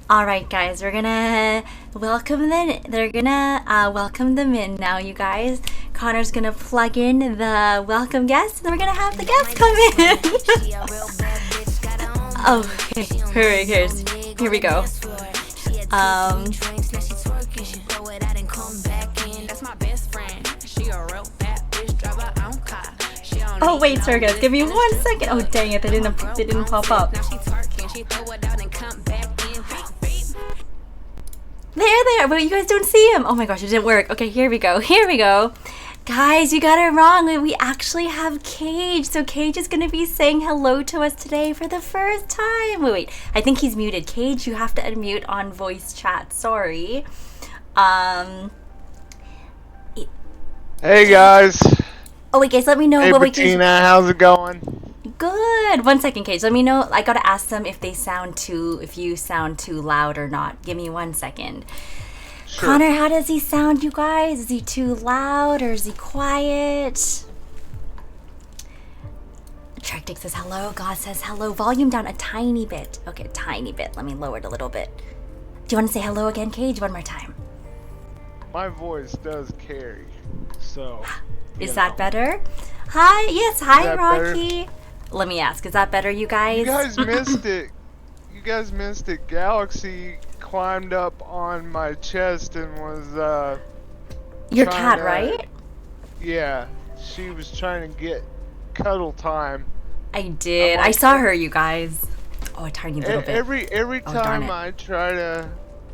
All right, guys, we're gonna welcome them. They're gonna welcome them in now, you guys. Connor's gonna plug in the welcome guest, and then we're gonna have the guests come in. Oh, okay. Here we go. Oh wait, sorry guys, give me 1 second. Oh dang it, they didn't pop up. There they are, but you guys don't see him. Oh my gosh, it didn't work. Okay, here we go. Guys, you got it wrong. We actually have Cage. So Cage is going to be saying hello to us today for the first time. Wait. I think he's muted. Cage, you have to unmute on voice chat. Sorry. Hey guys. Oh wait, guys, let me know Hey what we Bettina, can. how's it going? Good. 1 second, Cage. Let me know. I gotta ask them if you sound too loud or not. Give me 1 second. Sure. Connor, how does he sound, you guys? Is he too loud or is he quiet? Tractic says hello. God says hello. Volume down a tiny bit. Okay, a tiny bit. Let me lower it a little bit. Do you want to say hello again, Cage? One more time. My voice does carry, so. Is that better? Hi. Yes. Hi, that Rocky. Better? Let me ask. Is that better, you guys? You guys missed it. Galaxy climbed up on my chest and was your cat, right? Yeah, she was trying to get cuddle time. I did. I saw her, you guys. Oh, a tiny little bit. Every time I try to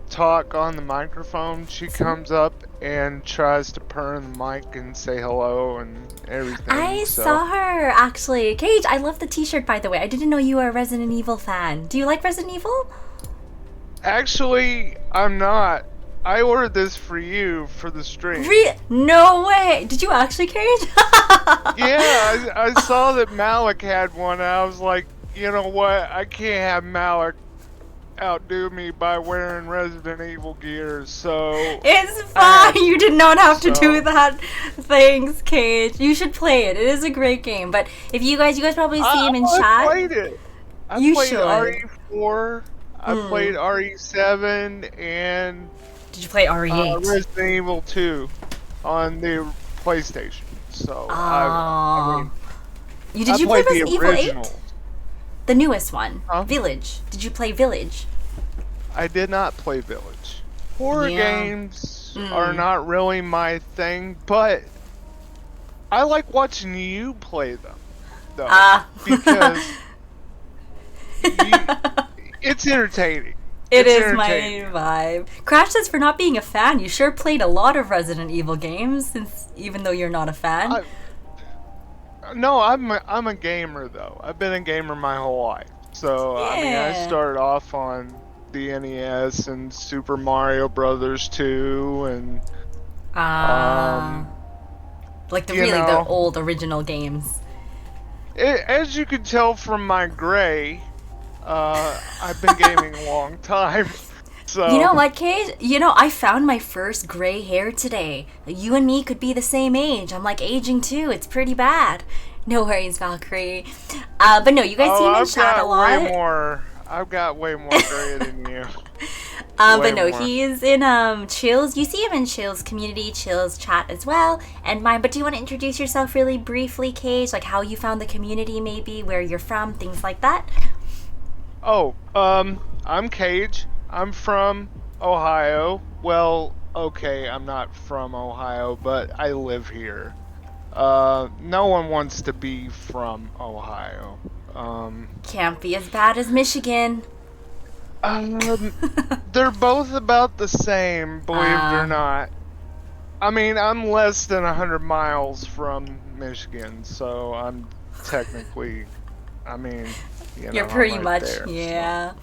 talk on the microphone, she comes up and tries to purr in the mic and say hello and everything. I saw her, actually. Cage, I love the t-shirt, by the way. I didn't know you were a Resident Evil fan. Do you like Resident Evil? Actually, I'm not. I ordered this for you for the stream. No way! Did you actually, Cage? Yeah, I saw that Malik had one, and I was like, you know what? I can't have Malik outdo me by wearing Resident Evil gear, so... It's fine! You did not have to do that. Thanks, Cage. You should play it. It is a great game, but if you guys probably see him in chat. I played it. I played should. RE4, I played RE7, and... Did you play RE8? Resident Evil 2 on the PlayStation, so I mean... Did you play Resident Evil 8? The newest one, huh? Village. Did you play Village? I did not play Village. Horror games are not really my thing, but I like watching you play them, though, because it's entertaining. It is my vibe. Crash says, for not being a fan, you sure played a lot of Resident Evil games, even though you're not a fan. No, I'm a gamer though. I've been a gamer my whole life. So yeah. I mean, I started off on the NES and Super Mario Brothers 2 and like the old original games. As you can tell from my gray, I've been gaming a long time. So. You know what, Cage? I found my first gray hair today. You and me could be the same age. I'm like aging too. It's pretty bad. No worries, Valkyrie. But no, you guys seem in chat a lot. I've got way more gray than you. But no, he's in Chill's. You see him in Chill's community, Chill's chat as well, and mine. But do you want to introduce yourself really briefly, Cage? Like how you found the community, maybe where you're from, things like that. Oh, I'm Cage. I'm from Ohio. Well, okay, I'm not from Ohio, but I live here. No one wants to be from Ohio. Can't be as bad as Michigan. They're both about the same, believe it or not. I mean, I'm less than 100 miles from Michigan, so I'm technically, you're pretty right much, there, yeah. So.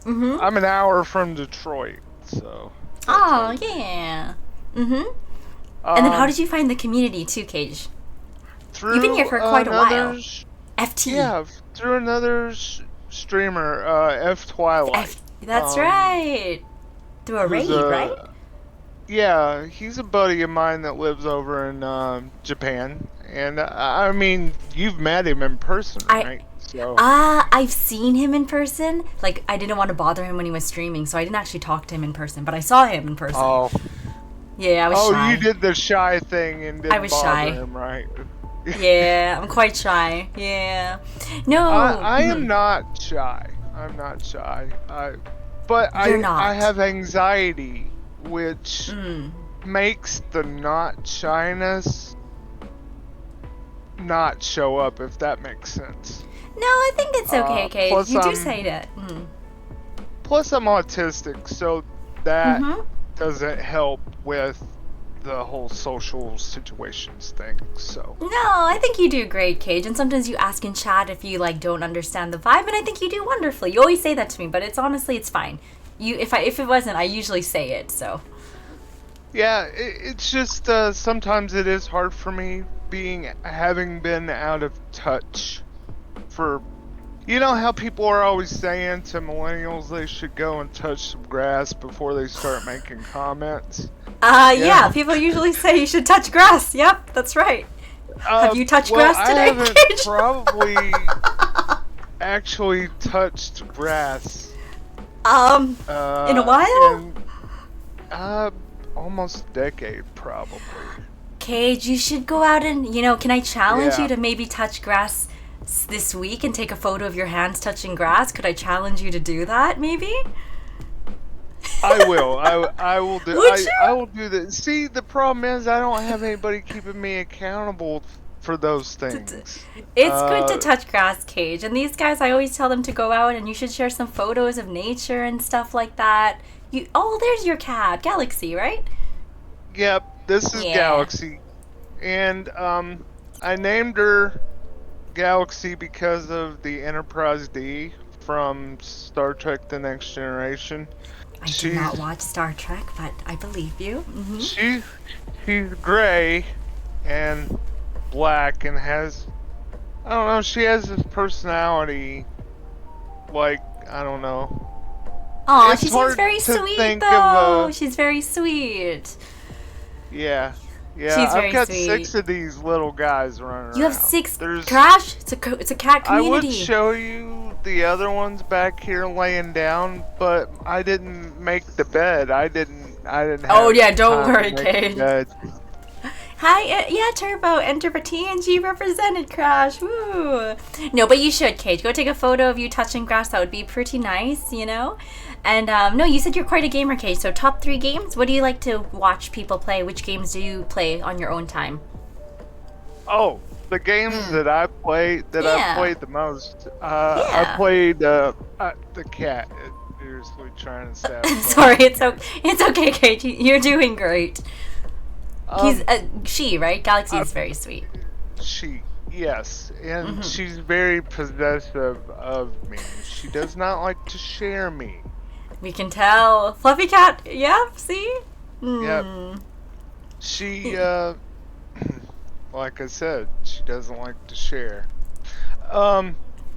Mm-hmm. I'm an hour from Detroit, so. Oh, yeah. Mm-hmm. And then how did you find the community too, Cage? You've been here for quite a while. FT. Yeah, through another streamer, F Twilight. That's right. Through a raid, right? Yeah, he's a buddy of mine that lives over in Japan. And, I mean, you've met him in person, right? So, I've seen him in person. Like, I didn't want to bother him when he was streaming, so I didn't actually talk to him in person, but I saw him in person. oh, Yeah, I was oh, you shy. did the shy thing and I didn't was bother shy. him, right? Yeah, I'm quite shy. Yeah. No. I am not shy. I'm not shy. But You're I not. have anxiety, which Mm. makes the not shyness not show up, if that makes sense. No, I think it's okay, Kate. Plus You do I'm say that. Mm. autistic, so that Mm-hmm. doesn't help with the whole social situations thing. So No, I think you do great, Cage. And sometimes you ask in chat if you like don't understand the vibe, and I think you do wonderfully. You always say that to me, but it's honestly it's fine. If it wasn't, I usually say it. So yeah, it's just sometimes it is hard for me having been out of touch for. You know how people are always saying to millennials they should go and touch some grass before they start making comments? yeah, Yeah. people usually say you should touch grass. Yep, that's right. Have you touched Well, grass I today, haven't Cage? probably actually touched grass um, in a while? in uh almost a decade probably. Cage, you should go out and, can I challenge you Yeah, to maybe touch grass this week and take a photo of your hands touching grass? Could I challenge you to do that, maybe? I will. I will do. Would I you? will do that. See, the problem is I don't have anybody keeping me accountable for those things. It's good to touch grass, Cage. And these guys, I always tell them to go out and you should share some photos of nature and stuff like that. There's your cat, Galaxy, right? Yep, this is Yeah. Galaxy, and I named her Galaxy because of the Enterprise D from Star Trek: The Next Generation. I do She's not watch Star Trek, but I believe you. she she's gray and black and has, I don't know, she has this personality, like, I don't know. Aw, It's she seems hard very to sweet, think of though. a, She's very sweet. yeah. Yeah, She's I've very got sweet. 6 of these little guys running You have around. 6 There's Crash. It's a cat I would community. show you the other ones back here laying down, but I didn't make the bed. I didn't Oh have yeah, don't time to worry, make the Cage. bed. Hi, yeah, Turbo, enter for TNG represented, Crash. Woo! No, but you should, Cage. Go take a photo of you touching grass. That would be pretty nice. And no, you said you're quite a gamer, Cage. So top 3 games. What do you like to watch people play? Which games do you play on your own time? Oh, the games Hmm. that I've Yeah. played the most. I Yeah. played the cat is seriously trying to Sorry, sabotage it's me. okay. It's okay, Cage. You're doing great. He's Um, she, right? Galaxy I, is very sweet. she yes, and she's very possessive of me. She does not like to share me. We can tell. Fluffy cat. Yeah. See. Yep. Hmm. She like I said, she doesn't like to share.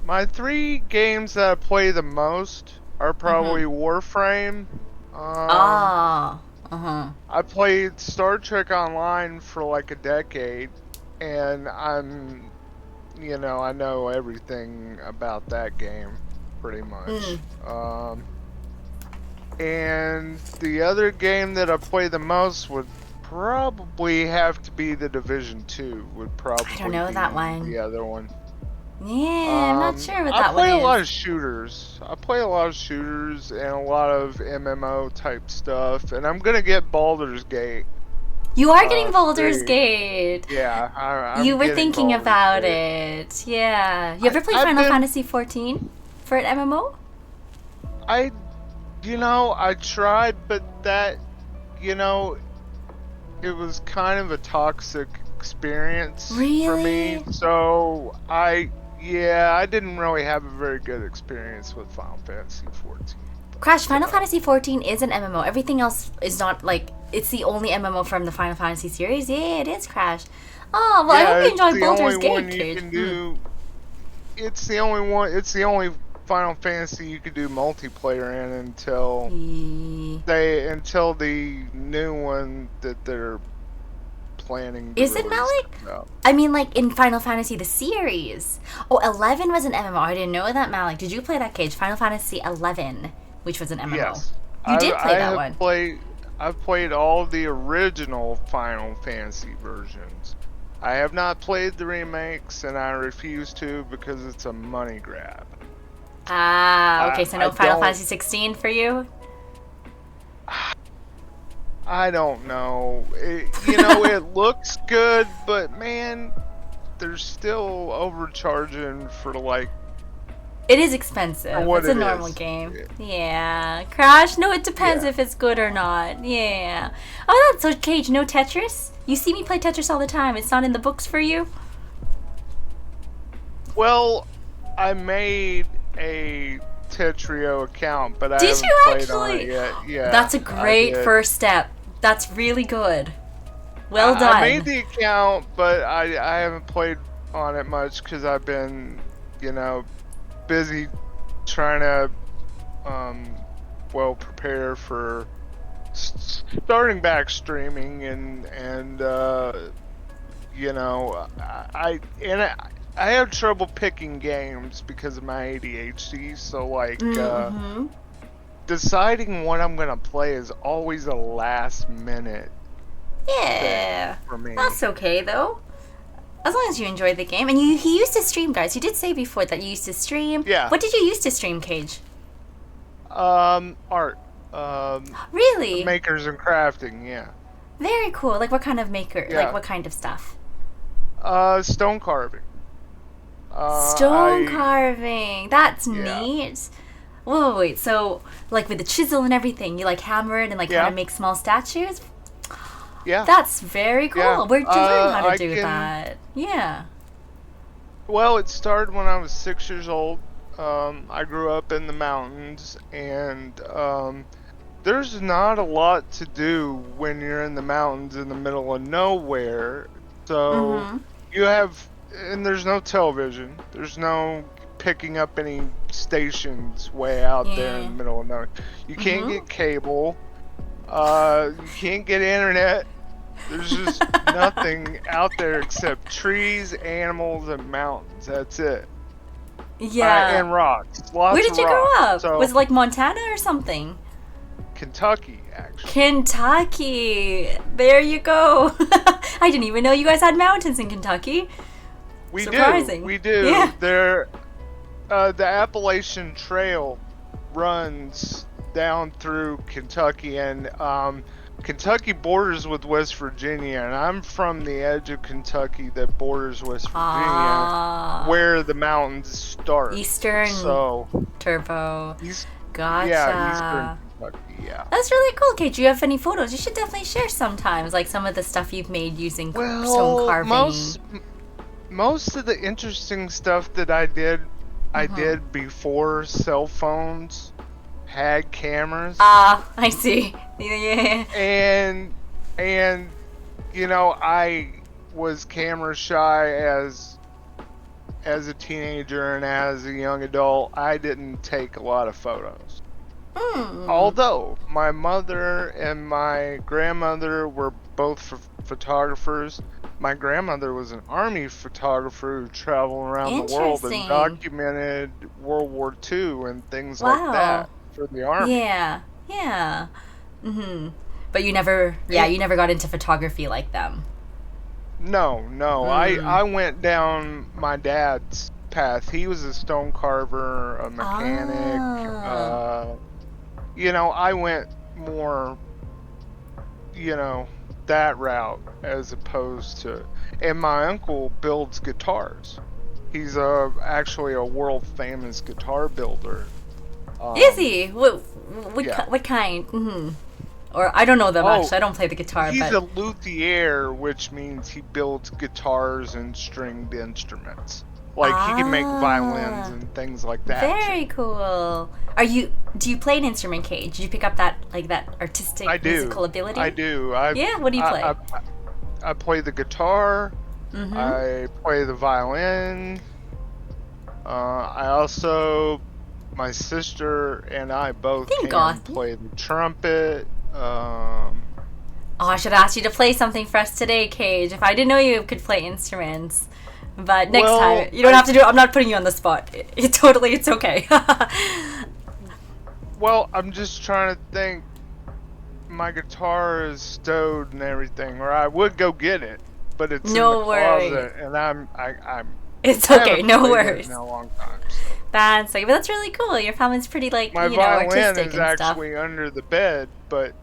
My 3 games that I play the most are probably Warframe. Um, Ah. Uh huh. I played Star Trek Online for like a decade, and I know everything about that game pretty much. And the other game that I play the most would probably have to be the Division 2, would I don't probably know that be one. the other one. Yeah, I'm not sure what I that one play a lot is. of shooters. I play a lot of shooters and a lot of MMO type stuff, and I'm gonna get Baldur's Gate. You are getting Baldur's 3. Gate. Yeah, You I'm were getting thinking Baldur's about Gate. it. Yeah. You I, ever played I've Final been, Fantasy 14 for an MMO? I, I tried, but that, you know, it was kind of a toxic experience for me. Really? So yeah, I didn't really have a very good experience with Final Fantasy 14. Crash, Final So Fantasy 14 is an MMO. Everything else is not like it's the only MMO from the Final Fantasy series. Yeah, it is Crash. Oh, well, I yeah, hope you it's enjoyed the only Baldur's Gate, one you kid. can do. It's the only one. It's the only Final Fantasy you could do multiplayer in until Hmm. until the new one that they're planning to Is it release Malik? comes out. I mean, like in Final Fantasy the series. Oh, 11 was an MMO. I didn't know that, Malik. Did you play that, Cage? Final Fantasy 11, which was an MMO. Yes, You did play I that have one. played. I've played all the original Final Fantasy versions. I have not played the remakes, and I refuse to because it's a money grab. Ah, okay. So I no Final don't. Fantasy 16 for you. I don't know. It looks good, but man, they're still overcharging for like It is for expensive. what It's a it normal is. game. Yeah. Crash? No, it depends Yeah. if it's good or not. Yeah. Oh, that's so Cage. No Tetris? You see me play Tetris all the time. It's not in the books for you? Well, I made a Tetrio account, but I Did haven't you played on it actually? yet. Yeah, That's a I great did. first step. That's really good. Well I made done. the account, but I haven't played on it much because I've been, you know, busy trying to, prepare for starting back streaming and I have trouble picking games because of my ADHD. So Mm-hmm. deciding what I'm gonna play is always a last minute thing Yeah. for me. That's okay, though. As long as you enjoy the game. And he used to stream, guys. You did say before that you used to stream. Yeah. What did you used to stream, Cage? Art. Really? Makers and crafting. Yeah. Very cool. Like what kind of maker? Like Yeah. what kind of stuff? Stone carving. Stone I carving. That's Yeah. neat. Whoa, wait. So, like with the chisel and everything, you like hammer it and like kind Yeah. of make small statues? Yeah. That's very cool. Yeah. Where'd you learn how to I do can. that? Yeah. Well, it started when I was 6 years old. I grew up in the mountains, and there's not a lot to do when you're in the mountains in the middle of nowhere. So Mm-hmm. and there's no television. There's no picking up any stations way out there in Yeah. the middle of nowhere. You can't Mm-hmm. get cable. You can't get internet. There's just nothing out there except trees, animals, and mountains. That's it. Yeah. And rocks. Where Lots did of you grow rocks. up? So Was it like Montana or something? Kentucky, actually. Kentucky. There you go. I didn't even know you guys had mountains in Kentucky. We Surprising. do. We do. Yeah. The Appalachian Trail runs down through Kentucky, and Kentucky borders with West Virginia, and I'm from the edge of Kentucky that borders West Virginia, Ah. where the mountains start. Eastern So, Turbo. east, Gotcha. yeah, Eastern Kentucky, yeah. That's really cool, Kate. Do you have any photos? You should definitely share sometimes, like some of the stuff you've made using stone Well, carving. most of the interesting stuff that I did before cell phones had cameras. Ah, I see. Yeah. And I was camera shy as a teenager, and as a young adult I didn't take a lot of photos. Hmm. Although my mother and my grandmother were both photographers. My grandmother was an army photographer who traveled around the world and Interesting. documented World War II and things like Wow. that for the army. Yeah. Yeah. Mhm. But you never got into photography like them. No. Mm. I went down my dad's path. He was a stone carver, a mechanic. Ah. I went more, that route as opposed to. And my uncle builds guitars. He's actually a world famous guitar builder. Is he? What Yeah. what kind? Hmm. Or I don't know that much. Oh, I don't play the guitar, He's but a luthier, which means he builds guitars and stringed instruments. Like he can make violins Ah. and things like that. Very cool. Do you play an instrument, Cage? Did you pick up that artistic I do. musical ability? I do. Yeah, what do you play? I play the guitar. Mhm. I play the violin. My sister and I both Think can goth. play the trumpet. Oh, I should ask you to play something for us today, Cage. If I didn't know you could play instruments. But next time, you don't have to do it. I'm not putting you on the spot. It's okay. Well, I'm just trying to think. My guitar is stowed and everything, or I would go get it, but it's in the No worries. closet, and I'm It's I okay. haven't No played it worries. in a long time. So. That's okay. But that's really cool. Your family's pretty, like, My violin artistic is and stuff. actually under the bed, but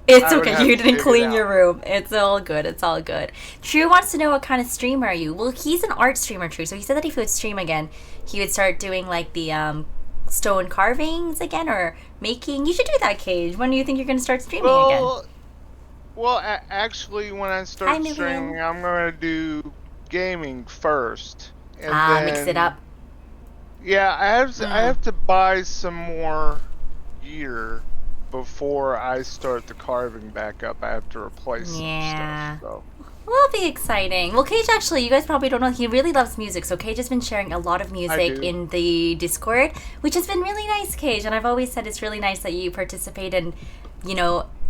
It's I would okay. have You to didn't dig it clean out. your room. It's all good. It's all good. True wants to know what kind of streamer are you? Well, he's an art streamer, True. So he said that if he would stream again, he would start doing like the stone carvings again or making. You should do that, Cage. When do you think you're going to start streaming again? Actually, when I Hi, start Miriam. streaming, I'm gonna do gaming first, and Mix it then up. yeah, I Mm. have to buy some more gear before I start the carving back up. I have to replace some stuff. Yeah. So Well, it'll be exciting. Well, Cage, actually, you guys probably don't know, he really loves music. So Cage has been sharing a lot of I music do. in the Discord, which has been really nice, Cage. And I've always said it's really nice that you participate and,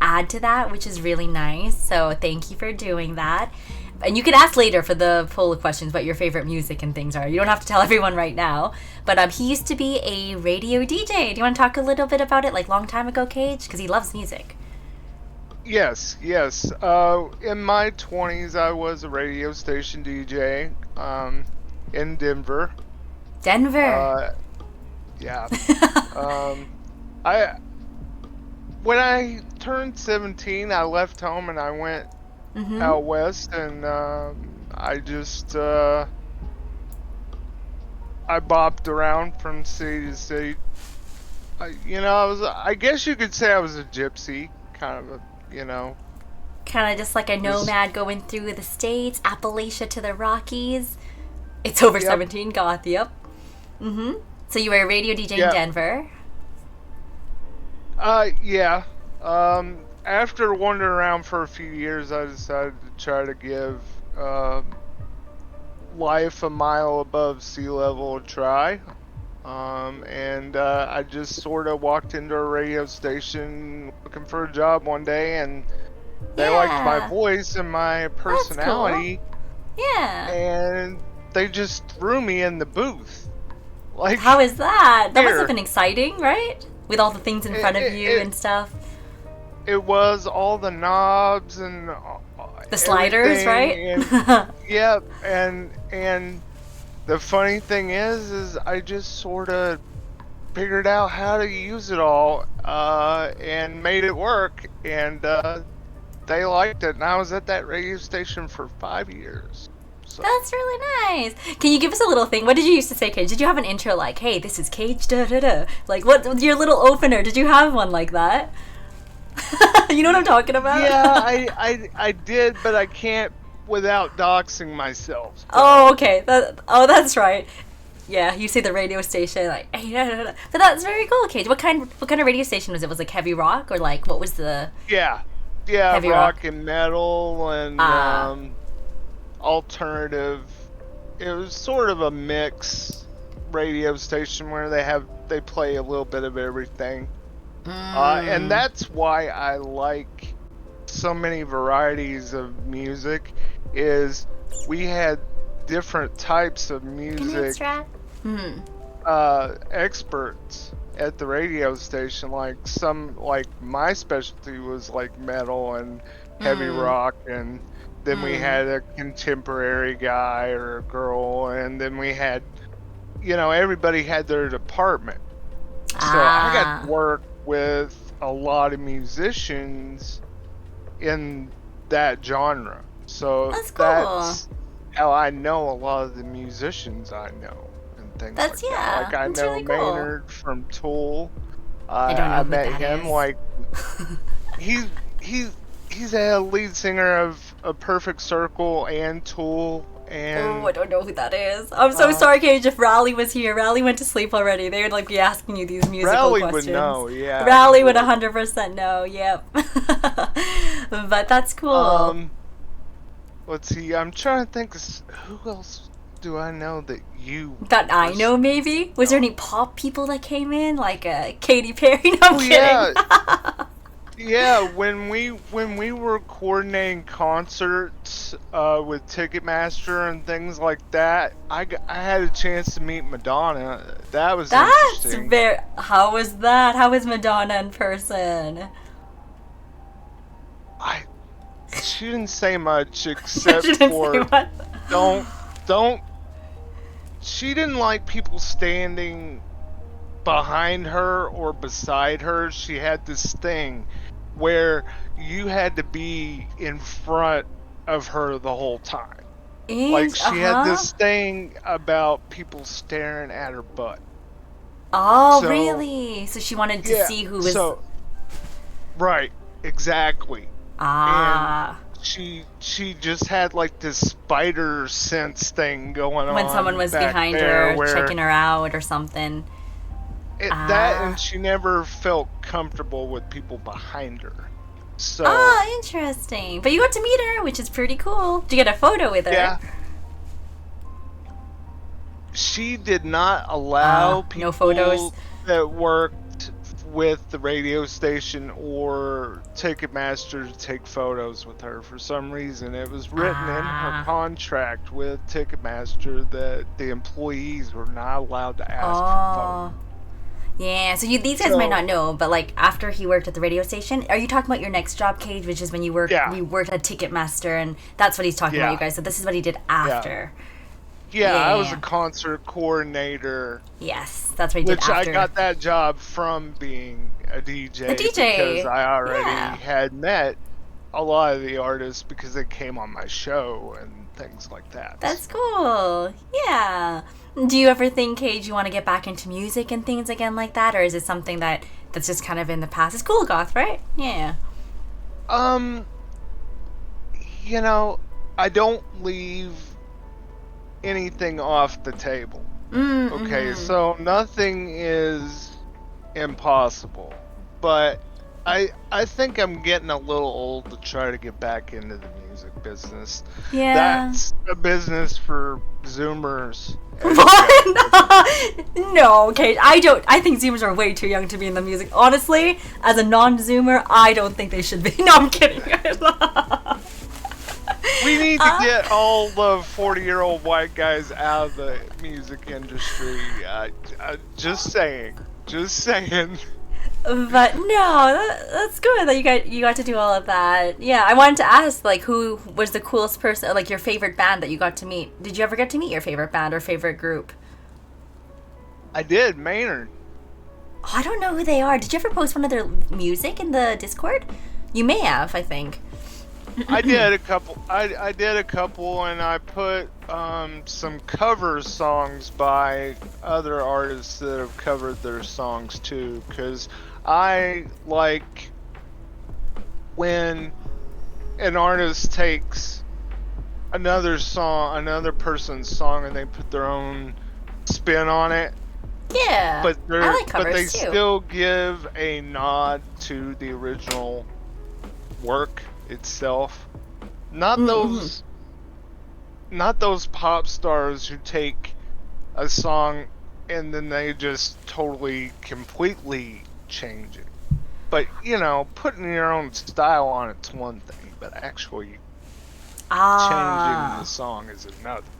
add to that, which is really nice. So thank you for doing that. And you can ask later for the poll of questions what your favorite music and things are. You don't have to tell everyone right now. But he used to be a radio DJ. Do you want to talk a little bit about it, like long time ago, Cage? Because he loves music. Yes, yes. In my 20s, I was a radio station DJ in Denver. Denver. Uh, yeah. Um, I when I turned 17, I left home and I went Mm-hmm. out west, and I just I bopped around from city to city. I guess you could say I was a gypsy, kind of Kind of just like a just nomad going through the states, Appalachia to the Rockies. It's over yep, 17 goth, yep. Mm-hmm. So you were a radio DJ in yeah, Denver. yeah. After wandering around for a few years, I decided to try to give life a mile above sea level a try. And I just sort of walked into a radio station looking for a job one day, and they liked my Yeah, voice and my that's cool. personality, Yeah. and they just threw me in the booth. Like, How is that? That must have here, been exciting, right? With all the things in it, front of it, you it, and stuff. it was all the knobs and The sliders, everything, right? and yep, and the funny thing is I just sort of figured out how to use it all, and made it work, and they liked it, and I was at that radio station for 5 years. So That's really nice. Can you give us a little thing? What did you used to say, Cage? Did you have an intro like, hey, this is Cage, da da da? Like, what, your little opener, did you have one like that? You know what I'm talking about? yeah, I did, but I can't without doxing myself. Oh, So okay. That's right. Yeah, you say the radio station like, hey, da, da, da. But that's very cool, Cage. What kind of radio station was it? Was it like heavy rock or like what was the yeah, yeah, heavy rock? rock and metal and Ah, alternative. It was sort of a mix radio station where they play a little bit of everything. And mm. that's why I like so many varieties of music. Is we had different types of Can you music strat? Hmm. experts at the radio station. Like my specialty was like metal and heavy Mm. rock, and then we Mm. had a contemporary guy or a girl, and then we had, everybody had their department. So I got to Ah. work with a lot of musicians in that genre. So That's cool. that's how I know a lot of the musicians I know and things That's like that. yeah. Like I That's know really cool. Maynard from Tool. I don't I know who met that him. is. Like he's he's he's a lead singer of A Perfect Circle and Tool, Oh, and I don't know who that is. I'm so uh, sorry, Cage. If Raleigh was here, Raleigh went to sleep already. They would like be asking you these musical Rally would questions. know. Yeah, he Raleigh would would. 100% know. Yep. But that's cool. Um, let's see. I'm trying to think. Who else do I know that you That I know, personally maybe. Was there know? any pop people that came in, like Katy Perry? No, I'm Oh kidding. yeah, Yeah, when we were coordinating concerts with Ticketmaster and things like that, I had a chance to meet Madonna. That was That's interesting. very. How was that? How was Madonna in person? I She didn't say much She except didn't say for what. don't don't she didn't like people standing behind her or beside her. She had this thing where you had to be in front of her the whole time. Like Uh she had huh. this thing about people staring at her butt. Oh, So, really? So she wanted to yeah, see who was. so right, exactly. And Ah. she just had like this spider sense thing going When someone on was back behind there her, where checking her out or something. that, and Ah. she never felt comfortable with people behind her. So, Oh, interesting. But you got to meet her, which is pretty cool. Did you get a photo with her? yeah, she did not Ah, allow no photos. people that worked with the radio station or Ticketmaster to take photos with her for some reason. It was written in her Ah. contract with Ticketmaster that the employees were not allowed to ask for photos. Oh. Yeah, so these guys might So, not know, but like after he worked at the radio station, are you talking about your next job, Cage, which is when yeah, you worked at Ticketmaster, and that's what he's talking about, you yeah, guys. So this is what he did yeah. after. Yeah, I was a Yeah. concert coordinator, Yes, that's what he did which I after got that job from being a the DJ because DJ. I already Yeah, had met a lot of the artists because they came on my show and things like that. that's cool. Yeah. Do you ever think, Cage, you want to get back into music and things again like that, or is it something that's just kind of in the past? It's cool, goth, right? Yeah. Um, you know, I don't leave anything off the table. Okay, Mm-hmm. so nothing is impossible, but I think I'm getting a little old to try to get back into the music business. Yeah. That's a business for Zoomers, as you guys would know. What? No, Kate. I don't. I think Zoomers are way too young to be in the music. Honestly, as a non-Zoomer, I don't think they should be. No, I'm kidding. We need to uh, get all the 40-year-old white guys out of the music industry. Just saying. Just saying. but no, that's good that you got to do all of that. Yeah, I wanted to ask like who was the coolest person, like your favorite band that you got to meet. Did you ever get to meet your favorite band or favorite group? I did, Maynard. Oh, I don't know who they are. Did you ever post one of their music in the Discord? You may have, I think. I did a couple. I did a couple, and I put some cover songs by other artists that have covered their songs too, because I like when an artist takes another person's song, and they put their own spin on it, Yeah, I like but they covers too. still give a nod to the original work itself. Not Mm-hmm. those not those pop stars who take a song and then they just totally completely change it. But, putting your own style on it's one thing, but actually changing the Ah. song is another.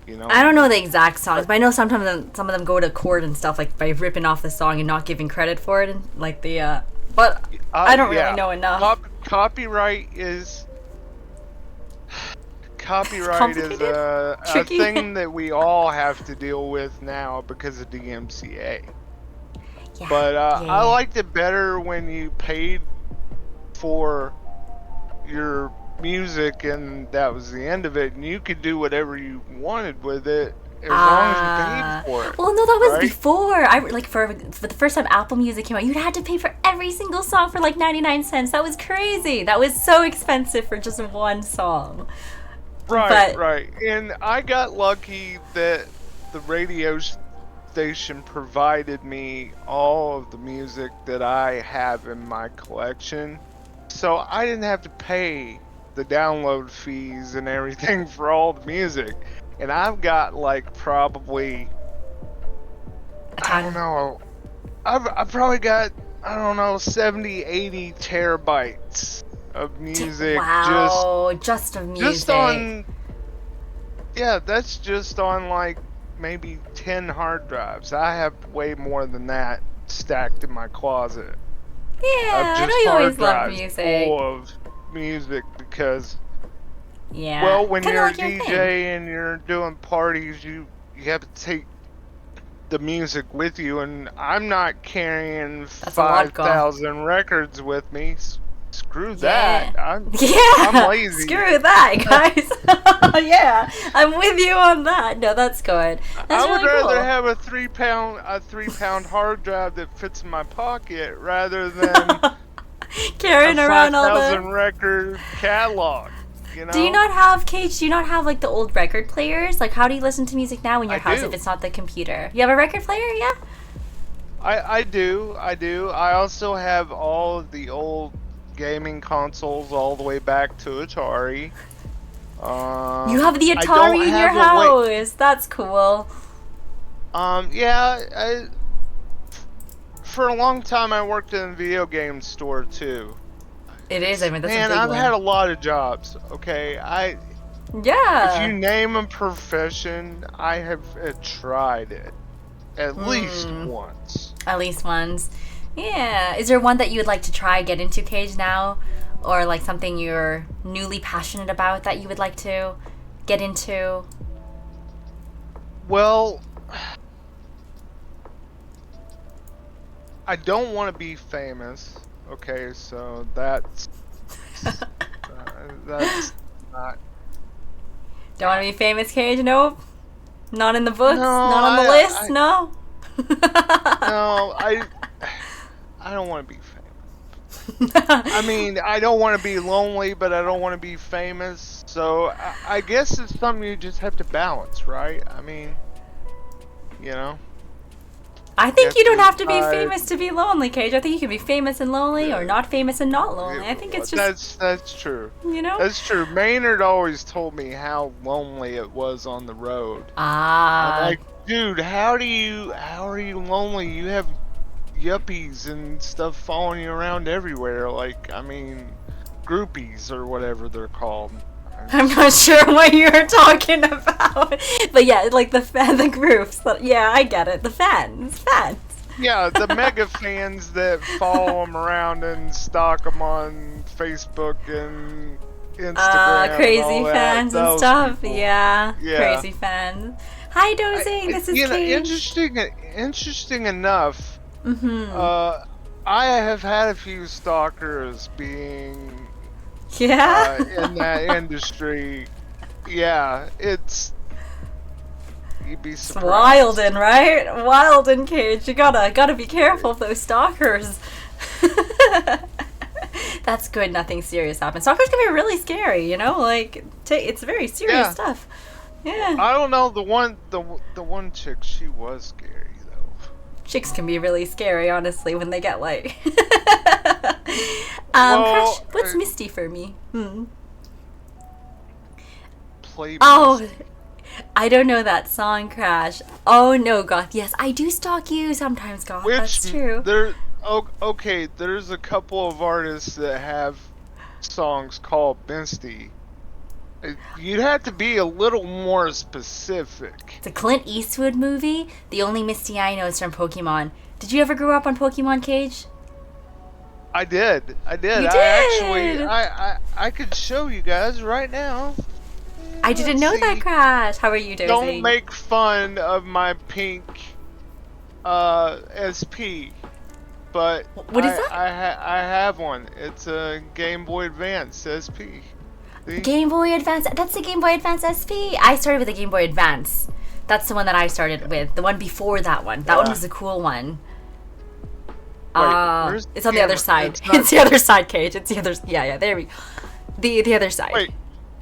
You know I what I don't know the mean? exact songs, But but I know sometimes some of them go to court and stuff like by ripping off the song and not giving credit for it, and like the. But I don't really yeah, know enough. copyright is It's copyright is complicated, a tricky. thing that we all have to deal with now because of DMCA. Yeah, But I yeah. liked it better when you paid for your music and that was the end of it, and you could do whatever you wanted with it as long as you paid Ah, for it, well, no, that was right? before. I like for the first time Apple Music came out, you'd had to pay for every single song for like 99 cents. That was crazy. That was so expensive for just one song. Right, But right. And I got lucky that the radio station provided me all of the music that I have in my collection. So I didn't have to pay the download fees and everything for all the music. And I've got like probably, a I don't ton. know, I've probably got I don't know, 70, 80 terabytes of music Wow, just of just music. on, yeah, that's just on like maybe 10 hard drives. I have way more than that stacked in my closet of Yeah, I know just you hard always loved drives music. full of music because, Yeah, well, when kind of you're a like your thing. DJ and you're doing parties, you have to take the music with you, and I'm not carrying That's a lot, girl. 5,000 records with me. Screw that. Yeah. I'm Yeah. lazy. Screw that, guys. Yeah. I'm with you on that. No, that's good. That's I would really rather cool. have a 3 pound hard drive that fits in my pocket rather than a Carrying around all 5,000 the. record catalog. You Do you know, not have, Cage? Do you not have like the old record players? Like, how do you listen to music now in your I house if do. it's not the computer? You have a record player, yeah? I do. I also have all of the old gaming consoles all the way back to Atari. You have the I don't Atari in your have a way. house. That's cool. Yeah. For a long time, I worked in a video game store too. It is. I mean, that's a Man, big I've had one. a lot of jobs. Okay, if you Yeah. name a profession, I have tried it at least Hmm. once. At least once. Yeah. Is there one that you would like to try get into, Cage, now? Or like something you're newly passionate about that you would like to get into? Well, I don't want to be famous. Okay, so that's not. Don't want to be famous, Cage? Nope. Not in the No, books? Not on the list? No? no, I don't want to be famous. I mean, I don't want to be lonely, but I don't want to be famous. So I guess it's something you just have to balance, right? I mean, you know, I you think have you don't to have to be decide. famous to be lonely, Cage. I think you can be famous and lonely or Uh, not famous and not yeah, lonely. I think well, it's just, that's true. you know? That's true. Maynard always told me how lonely it was on the road. I'm Ah, like, dude, how are you lonely? You have yuppies and stuff following you around everywhere. Like, I mean, groupies or whatever they're called. I'm not sure what you're talking about. But yeah, like the groups. Yeah, I get it. The fans. Fans. Yeah, the mega fans that follow them around and stalk them on Facebook and Instagram and all Crazy that. fans and Those stuff. people. Yeah, Yeah. crazy fans. Hi, Dozing. This is Cage. Interesting enough. Mm-hmm. Uh, I have had a few stalkers being Yeah. in that industry. Yeah, you'd be It's surprised. wildin', right? Wildin', Cage. You gotta be careful of those stalkers. That's good. Nothing serious happens. Stalkers can be really scary. You know, like it's very serious Yeah, stuff. Yeah. I don't know the one chick. She was scary though. Chicks can be really scary, honestly, when they get like. Crush, Well, what's Misty for me? Hmm. play Oh, Misty. I don't know that song, Crash. Oh no, Goth. Yes, I do stalk you sometimes, Goth. Which That's true. there okay, there's a couple of artists that have songs called Misty. You'd have to be a little more specific. It's a Clint Eastwood movie. The only Misty I know is from Pokemon. Did you ever grow up on Pokemon, Cage? I did. I did. You I actually did. I could show you guys right now. I didn't Let's know that, see. Crash. How are you, Don't Dozy? make fun of my pink SP, but What is that? I have one. It's a Game Boy Advance SP. See? Game Boy Advance. That's the Game Boy Advance SP. I started with the Game Boy Advance. That's the one that I started with. The one before that one. That one Yeah. was the cool one. Wait, where's It's on the other camera? side. It's not. It's the other side, Cage. It's the other. Yeah. There we. The other side. Wait.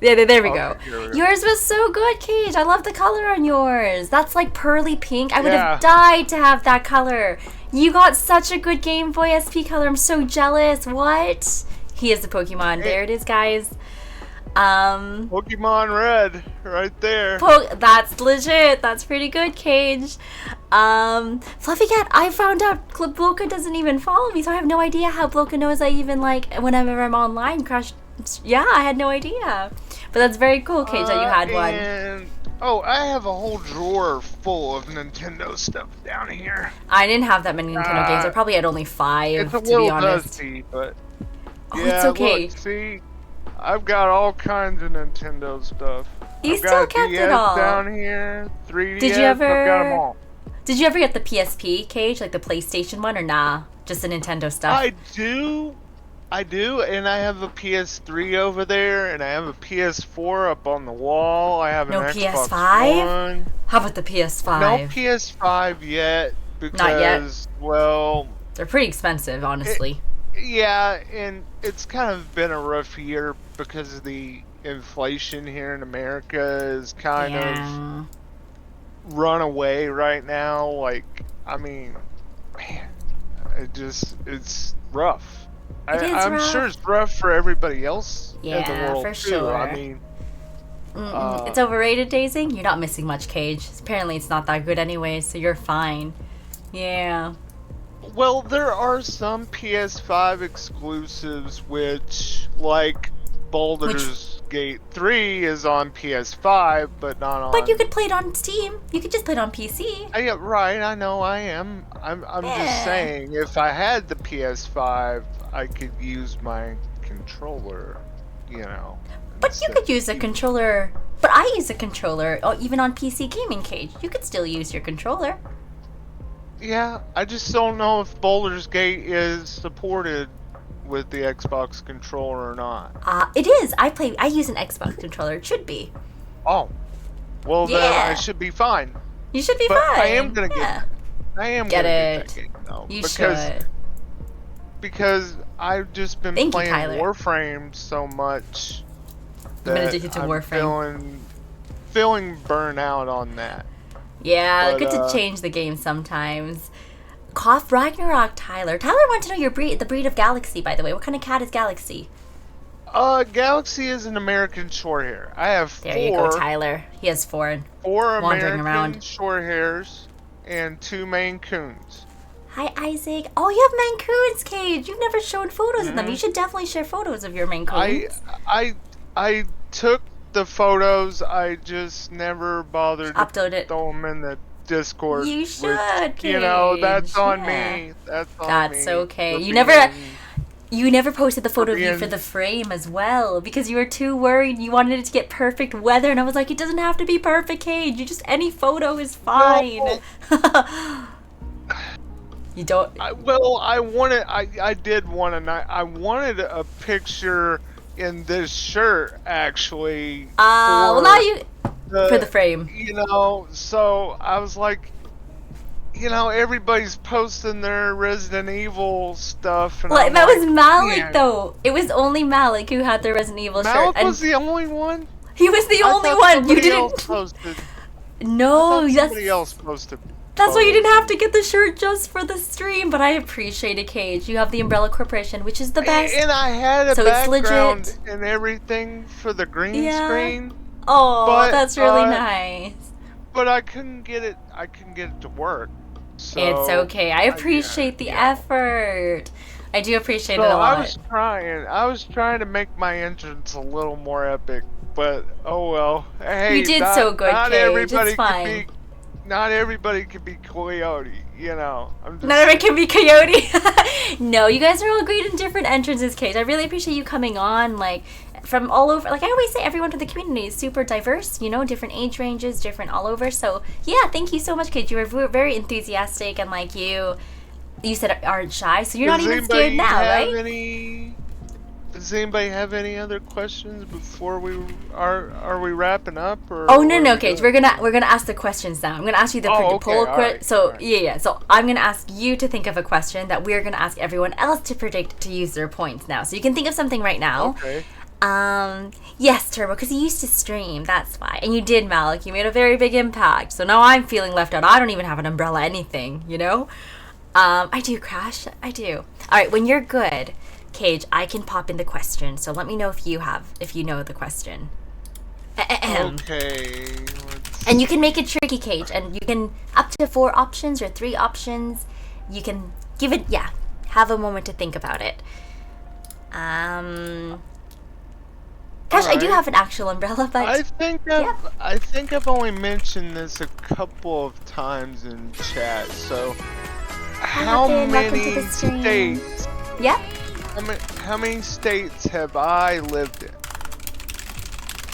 Yeah, there we Okay, go. here we go. Yours was so good, Cage. I love the color on yours. That's like pearly pink. I would Yeah. have died to have that color. You got such a good Game Boy SP color. I'm so jealous. What? He is the Pokemon. Hey. There it is, guys. Pokemon Red, right there. That's legit. That's pretty good, Cage. Fluffy Cat, I found out Bloka doesn't even follow me, so I have no idea how Bloka knows I even, like, whenever I'm online, Crash. Yeah, I had no idea. But that's very cool, Cage, that you had one. Oh, I have a whole drawer full of Nintendo stuff down here. I didn't have that many Nintendo games. I probably had only 5, it's a to be honest. Dusty, but Oh, yeah, it's okay. Look, see, I've got all kinds of Nintendo stuff. You I've still got kept DS it all. down here, 3DS, Did you ever... I've got them all. Did you ever get the PSP, Cage, like the PlayStation one, or nah? Just the Nintendo stuff? I do, and I have a PS3 over there, and I have a PS4 up on the wall. I have an Xbox PS5? One. How about the PS5? No PS5 yet, because, not yet. Well... They're pretty expensive, honestly. Yeah, and it's kind of been a rough year because of the inflation here in America is kind of run away right now. Like, I mean, man, it's rough. I'm rough. sure it's rough for everybody else in the Yeah, world for too. sure. I mean, it's overrated, Daisy. You're not missing much, Cage. Apparently, it's not that good anyway, so you're fine. Yeah. Well, there are some PS5 exclusives which, like Baldur's Gate 3 is on PS5, but not on... But you could play it on Steam. You could just play it on PC. Yeah, right, I know I am. I'm just saying, if I had the PS5, I could use my controller, you know. But you could use a controller... But I use a controller, even on PC Gaming, Cage. You could still use your controller. Yeah, I just don't know if Baldur's Gate is supported with the Xbox controller or not. It is. I use an Xbox controller. It should be. Oh. Well, then I should be fine. You should be but fine. I am gonna get that game, though. You should. Because I've just been playing Warframe so much that I'm feeling burnout on that. Yeah, good to change the game sometimes. Cough Ragnarok, Tyler. Tyler wants to know the breed of Galaxy, by the way. What kind of cat is Galaxy? Galaxy is an American Shorthair. I have 4. There you go, Tyler. He has 4. 4 wandering American around. Shorthairs and 2 Maine Coons. Hi, Isaac. Oh, you have Maine Coons, Cage. You've never shown photos of them. You should definitely share photos of your Maine Coons. I took the photos. I just never bothered to throw them in the Discord. You should, Cage. You know, that's on me. That's on me. That's okay. You never posted the photo of you for the frame as well because you were too worried. You wanted it to get perfect weather, and I was like, it doesn't have to be perfect, Cage. Any photo is fine. No. You don't. I wanted a picture in this shirt actually. Well, now for the frame. You know, so I was like, you know, everybody's posting their Resident Evil stuff. And well, that was Malik though. It was only Malik who had the Resident Evil shirt. Malik was the only one. He was the only one. You didn't. Posted. No, somebody else posted. That's why you didn't have to get the shirt just for the stream, but I appreciate it, Cage. You have the Umbrella Corporation, which is the best. And I had a background and everything for the green screen. Oh, that's really nice. But I couldn't get it. I couldn't get it to work. So it's okay. I appreciate the effort. I do appreciate it a lot. I was trying to make my entrance a little more epic, but oh well. Hey, you did so good, Cage. It's fine. Not everybody can be Coyote, you know. Not everybody can be Coyote. No, you guys are all great in different entrances, Cage. I really appreciate you coming on, like, from all over. Like I always say, everyone from the community is super diverse, you know, different age ranges, different all over. So, yeah, thank you so much, Cage. You were very enthusiastic, and, like, you said aren't shy, so you're not even scared now, right? Does anybody have any other questions before we are we wrapping up or? Oh no, Cage. We're gonna ask the questions now. I'm gonna ask you the poll question. So yeah. So I'm gonna ask you to think of a question that we're gonna ask everyone else to predict to use their points now. So you can think of something right now. Okay. Yes, Turbo, because you used to stream. That's why. And you did, Malik. You made a very big impact. So now I'm feeling left out. I don't even have an umbrella, anything. You know. I do, Crash. I do. All right. When you're good, Cage, I can pop in the question, so let me know if you know the question. Okay, let's And you can make it tricky, Cage, and you can up to 4 options or 3 options. You can give it, have a moment to think about it. Gosh, I do have an actual umbrella, but I think I've only mentioned this a couple of times in chat. So, how many states? Yep. How many states have I lived in?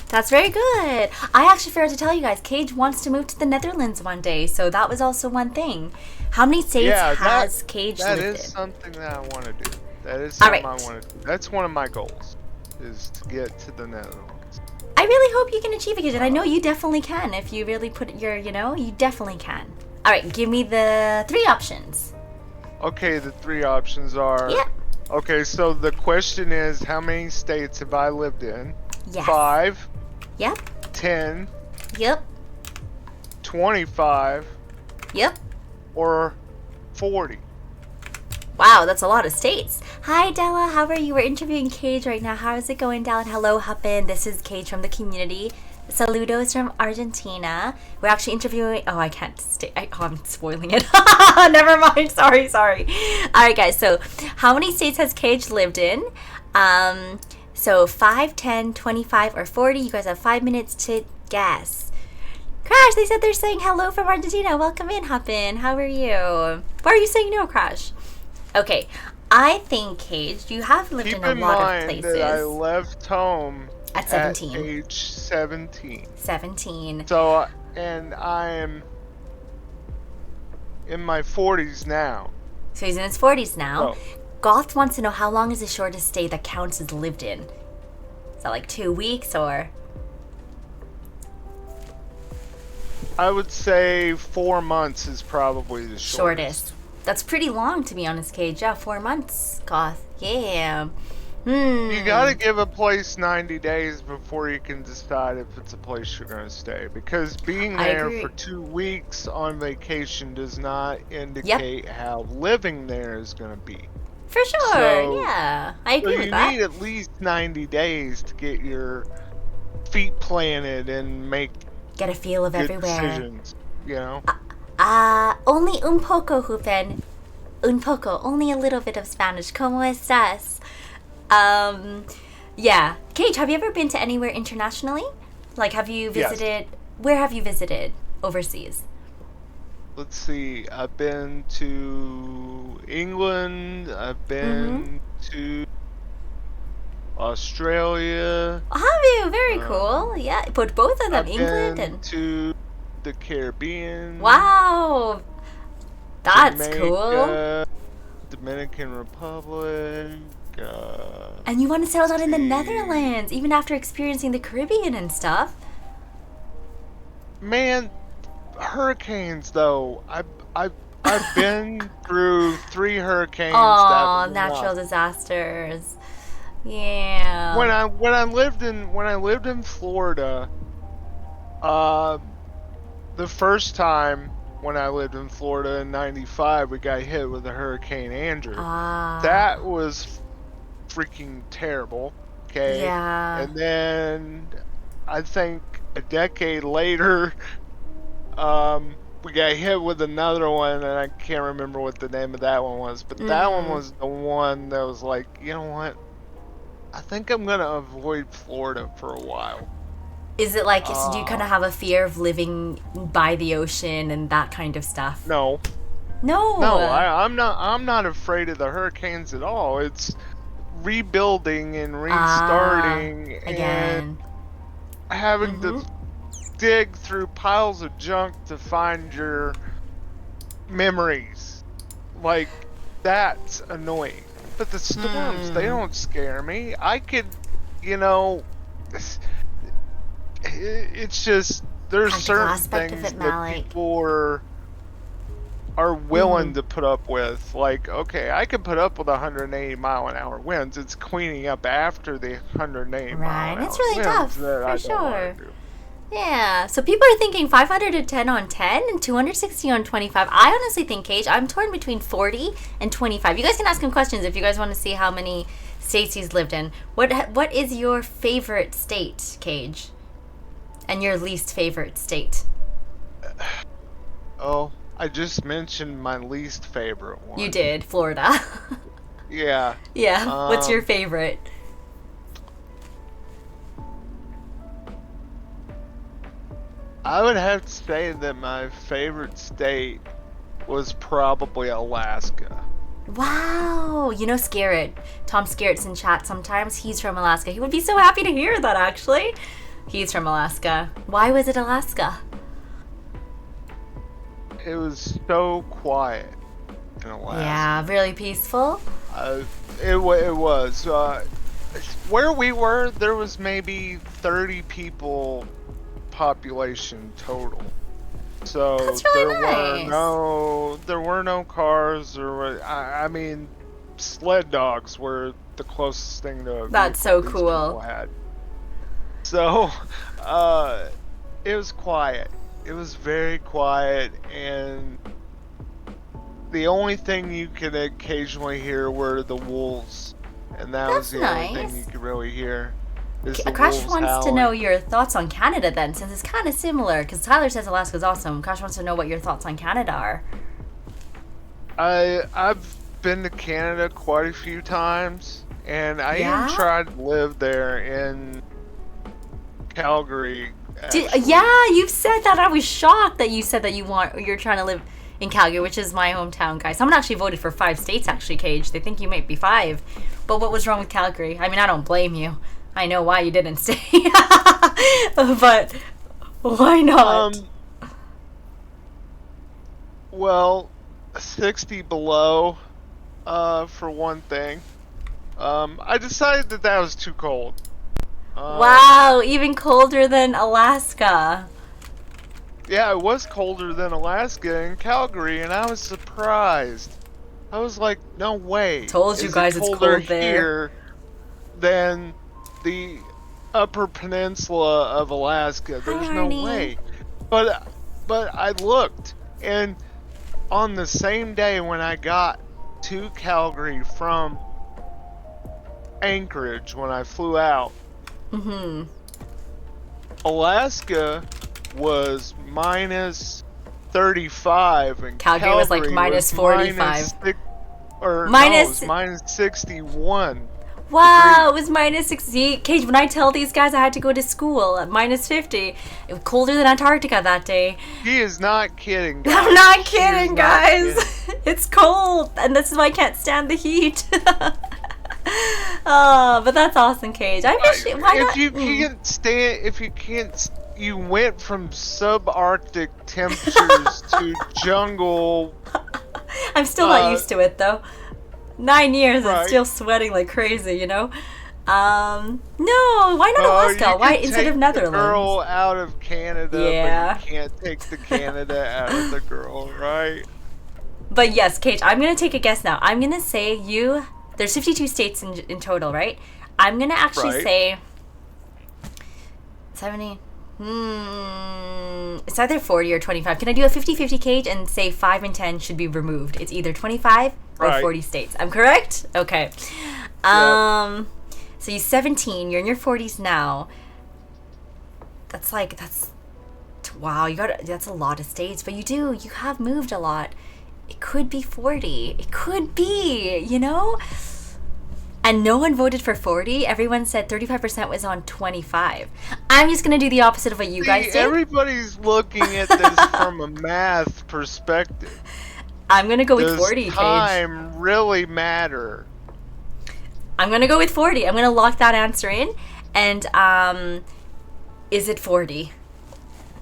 That's very good. I actually forgot to tell you guys, Cage wants to move to the Netherlands one day, so that was also one thing. How many states has Cage lived in? That is something that I want to do. That is something I want to do. That's one of my goals, is to get to the Netherlands. I really hope you can achieve it, Cage, and I know you definitely can. If you really put your, you definitely can. All right, give me the 3 options. Okay, the 3 options are... Yeah. Okay, so the question is, how many states have I lived in? Yes. 5. Yep. 10. Yep. 25. Yep. Or 40. Wow, that's a lot of states. Hi, Della. How are you? We're interviewing Cage right now. How is it going down? Hello, Huppin. This is Cage from the community. Saludos from Argentina. We're actually interviewing... Oh, I can't stay... I'm spoiling it. Never mind. Sorry. All right, guys. So, how many states has Cage lived in? So 5, 10, 25, or 40. You guys have 5 minutes to guess. Crash, they said they're saying hello from Argentina. Welcome in, Huppin. How are you? Why are you saying no, Crash? Okay, I think, Cage, you have lived in a lot of places. Keep in mind that I left home at 17. At age 17. 17. So, and I am in my 40s now. So he's in his 40s now. Oh. Goth wants to know, how long is the shortest stay that counts as lived in? Is that like 2 weeks or? I would say 4 months is probably the shortest. That's pretty long, to be honest, Cage. Yeah, 4 months, Goth. Yeah. You gotta give a place 90 days before you can decide if it's a place you're gonna stay. Because being there for 2 weeks on vacation does not indicate how living there is gonna be. For sure, I agree with that. So you need at least 90 days to get your feet planted and get a feel of everywhere. Decisions, Only un poco, Hupen. Un poco, only a little bit of Spanish. ¿Cómo estás? Yeah. Cage, have you ever been to anywhere internationally? Like, have you visited... Yes. Where have you visited overseas? Let's see, I've been to England, I've been to Australia. Have you? Very cool. Yeah, put both of them, England and... to the Caribbean. Wow! That's cool. Dominican Republic. And you want to settle down in the Netherlands, even after experiencing the Caribbean and stuff. Man, hurricanes though. I've been through 3 hurricanes. Oh, natural disasters. Yeah. When I lived in Florida, the first time when I lived in Florida in '95, we got hit with a Hurricane Andrew. That was freaking terrible. Okay. Yeah. And then I think a decade later, we got hit with another one, and I can't remember what the name of that one was, but that one was the one that was like, you know what? I think I'm gonna avoid Florida for a while. Is it like, so do you kind of have a fear of living by the ocean and that kind of stuff? No. No. No, I'm not afraid of the hurricanes at all. It's rebuilding and restarting again. And having to dig through piles of junk to find your memories. Like, that's annoying. But the storms, they don't scare me. I could, it's just, there's certain things that people are willing to put up with. Like, okay, I can put up with 180 mile an hour winds. It's cleaning up after the 180 mile an hour it's really tough, for sure. Yeah, so people are thinking 510 on 10 and 260 on 25. I honestly think, Cage, I'm torn between 40 and 25. You guys can ask him questions if you guys want to see how many states he's lived in. What is your favorite state, Cage? And your least favorite state? Oh, I just mentioned my least favorite You one. did, Florida. Yeah. Yeah, what's your Um, favorite? I would have to say that my favorite state was probably Alaska. Wow, you know Scarrett. Tom Scarrett's in chat sometimes. He's from Alaska. He would be so happy to hear that, actually. He's from Alaska. Why was it Alaska? It was so quiet in Yeah, Alaska. really peaceful. Uh, it was. Where we were, there was maybe 30 people population total. So That's really nice. there were no cars or I mean sled dogs were the closest thing to a That's vehicle so these people cool. had. So uh it was quiet. It was very quiet and the only thing you could occasionally hear were the wolves. And that was That's the only thing you nice. could really hear is the Crash wolves wants to know howling. your thoughts on Canada then, since it's kind of similar. Because Tyler says Alaska's awesome. Crash wants to know what your thoughts on Canada are. I've been to Canada quite a few times, and I even Yeah? tried to live there in Calgary, actually. Yeah, you've said that. I was shocked that you said that you're trying to live in Calgary, which is my hometown, guys. Someone actually voted for 5 states, actually, Cage. They think you might be five. But what was wrong with Calgary? I mean, I don't blame you. I know why you didn't stay. But why not? Um, well, 60 below, for one thing. I decided that that was too cold. Um, Wow, even colder than Alaska. yeah, it was colder than Alaska and Calgary, and I was surprised. I was like, no way. Told you Is it guys it's colder cold there. here than the upper peninsula of Alaska? Hi, There's no Arnie. way. But I looked and on the same day when I got to Calgary from Anchorage when I flew out, Mm-hmm. Alaska was minus 35 and Calgary was like Calgary was minus minus 45. 6 or no, it Minus was minus 61 Wow, it degrees. was minus 60. Cage, when I tell these guys I had to go to school at minus 50, it was colder than Antarctica that day. She is not kidding, I'm guys. not She is kidding, not guys. kidding. It's cold, and this is why I can't stand the heat. Oh, but that's awesome, Cage. I wish. Why If not? you can't stand, if you can't, you went from subarctic temperatures to jungle. I'm still not Uh, used to it, though. 9 years and right. still sweating like crazy, you know? No, why not You Alaska? Why can instead take of the Netherlands? girl out of Canada, but you Yeah. can't take the Canada out of the girl, right? But yes, Kate, I'm gonna take a guess now. I'm gonna say there's 52 states in total, right? I'm gonna actually Right. say 70. It's either 40 or 25. Can I do a 50-50, Cage, and say 5 and 10 should be removed? It's either 25 or Right. 40 states. I'm correct? Okay. Yep. Um, so you're 17. You're in your 40s now. That's wow. That's a lot of states, but you have moved a lot. It could be 40. It could be, And no one voted for 40. Everyone said 35% was on 25. I'm just going to do the opposite of what you guys See, did. everybody's looking at this from a math perspective. I'm going to go with Does 40, Cage. time really matter? I'm going to go with 40. I'm going to lock that answer in. And is it 40?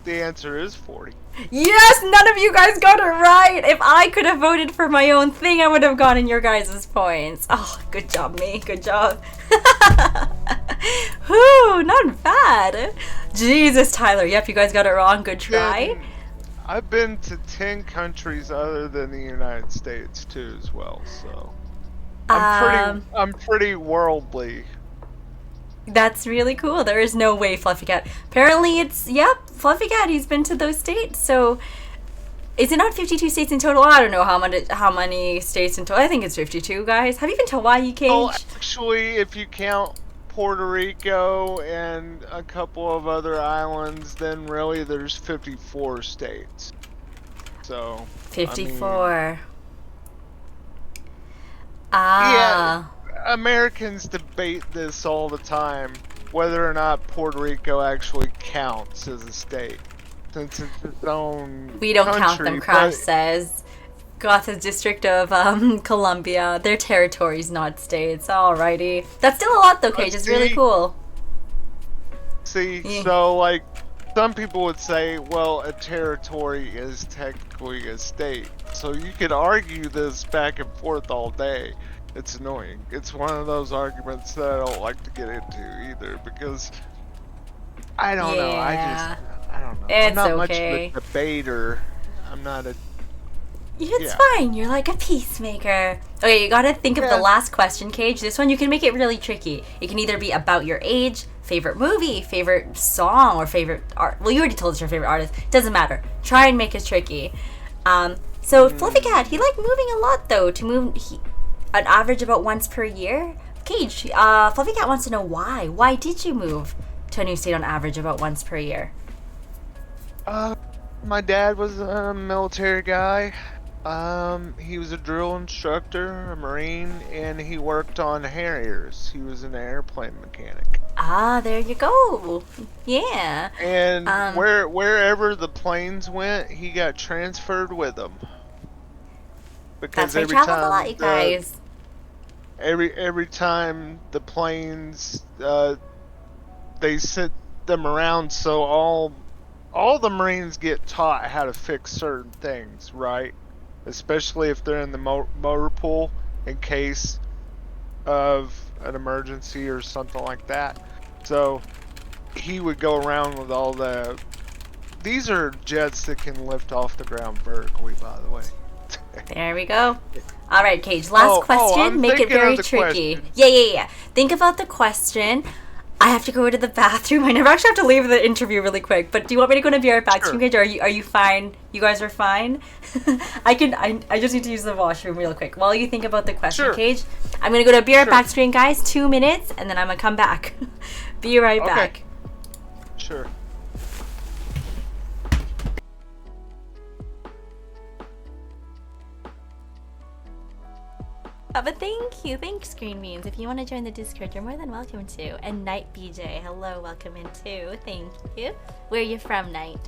The answer is 40. Yes, none of you guys got it right. If I could have voted for my own thing, I would have gotten your guys' points. Oh, good job, me. Good job. Whew, not bad. Jesus, Tyler. Yep, you guys got it wrong. Good try. I've been to 10 countries other than the United States too as well, so Um, I'm pretty worldly. that's really cool. There is no way Fluffy Cat. Apparently, Fluffy Cat. He's been to those states. So, is it not 52 states in total? I don't know how many states in total. I think it's 52, guys. Have you been to Hawaii, Cage? Well, actually, if you count Puerto Rico and a couple of other islands, then really there's 54 states. So 54. Yeah, Americans debate this all the time, whether or not Puerto Rico actually counts as a state, since it's its own We don't country. count them, Crash says. Gotha's District of Columbia. Their territories, not states. Alrighty. That's still a lot though, Cage. It's really cool. See, so like, some people would say, well, a territory is technically a state. So you could argue this back and forth all day. It's annoying. It's one of those arguments that I don't like to get into either, because I don't know. I don't know. It's I'm not okay. much of a debater. I'm not a... It's fine. You're like a peacemaker. Okay, you gotta think of the last question, Cage. This one, you can make it really tricky. It can either be about your age, favorite movie, favorite song, or favorite art. Well, you already told us your favorite artist. Doesn't matter. Try and make it tricky. So Fluffy Cat, he liked moving a lot though. To move an average about once per year. Cage, Fluffy Cat wants to know why. Why did you move to a new state on average about once per year? My dad was a military guy. He was a drill instructor, a Marine, and he worked on Harriers. He was an airplane mechanic. Ah, there you go. Yeah. And wherever the planes went, he got transferred with them. Because that's why you traveled a lot, you guys. Every time the planes, they sent them around, so all the Marines get taught how to fix certain things, right? Especially if they're in the motor pool in case of an emergency or something like that. So he would go around with all the... These are jets that can lift off the ground vertically, by the way. There we go. All right, Cage. Last question. Make it very tricky. Question. Yeah. Think about the question. I have to go to the bathroom. I never actually have to leave the interview really quick. But do you want me to go to BR back stream, Cage? Or are you fine? You guys are fine? I just need to use the washroom real quick. While you think about the question, Cage, I'm going to go to BR back stream, guys. 2 minutes, and then I'm going to come back. Be right back. Sure. But thank you. Thanks, Green Beans. If you want to join the Discord, you're more than welcome to. And Night BJ, hello, welcome in too. Thank you. Where are you from, Night?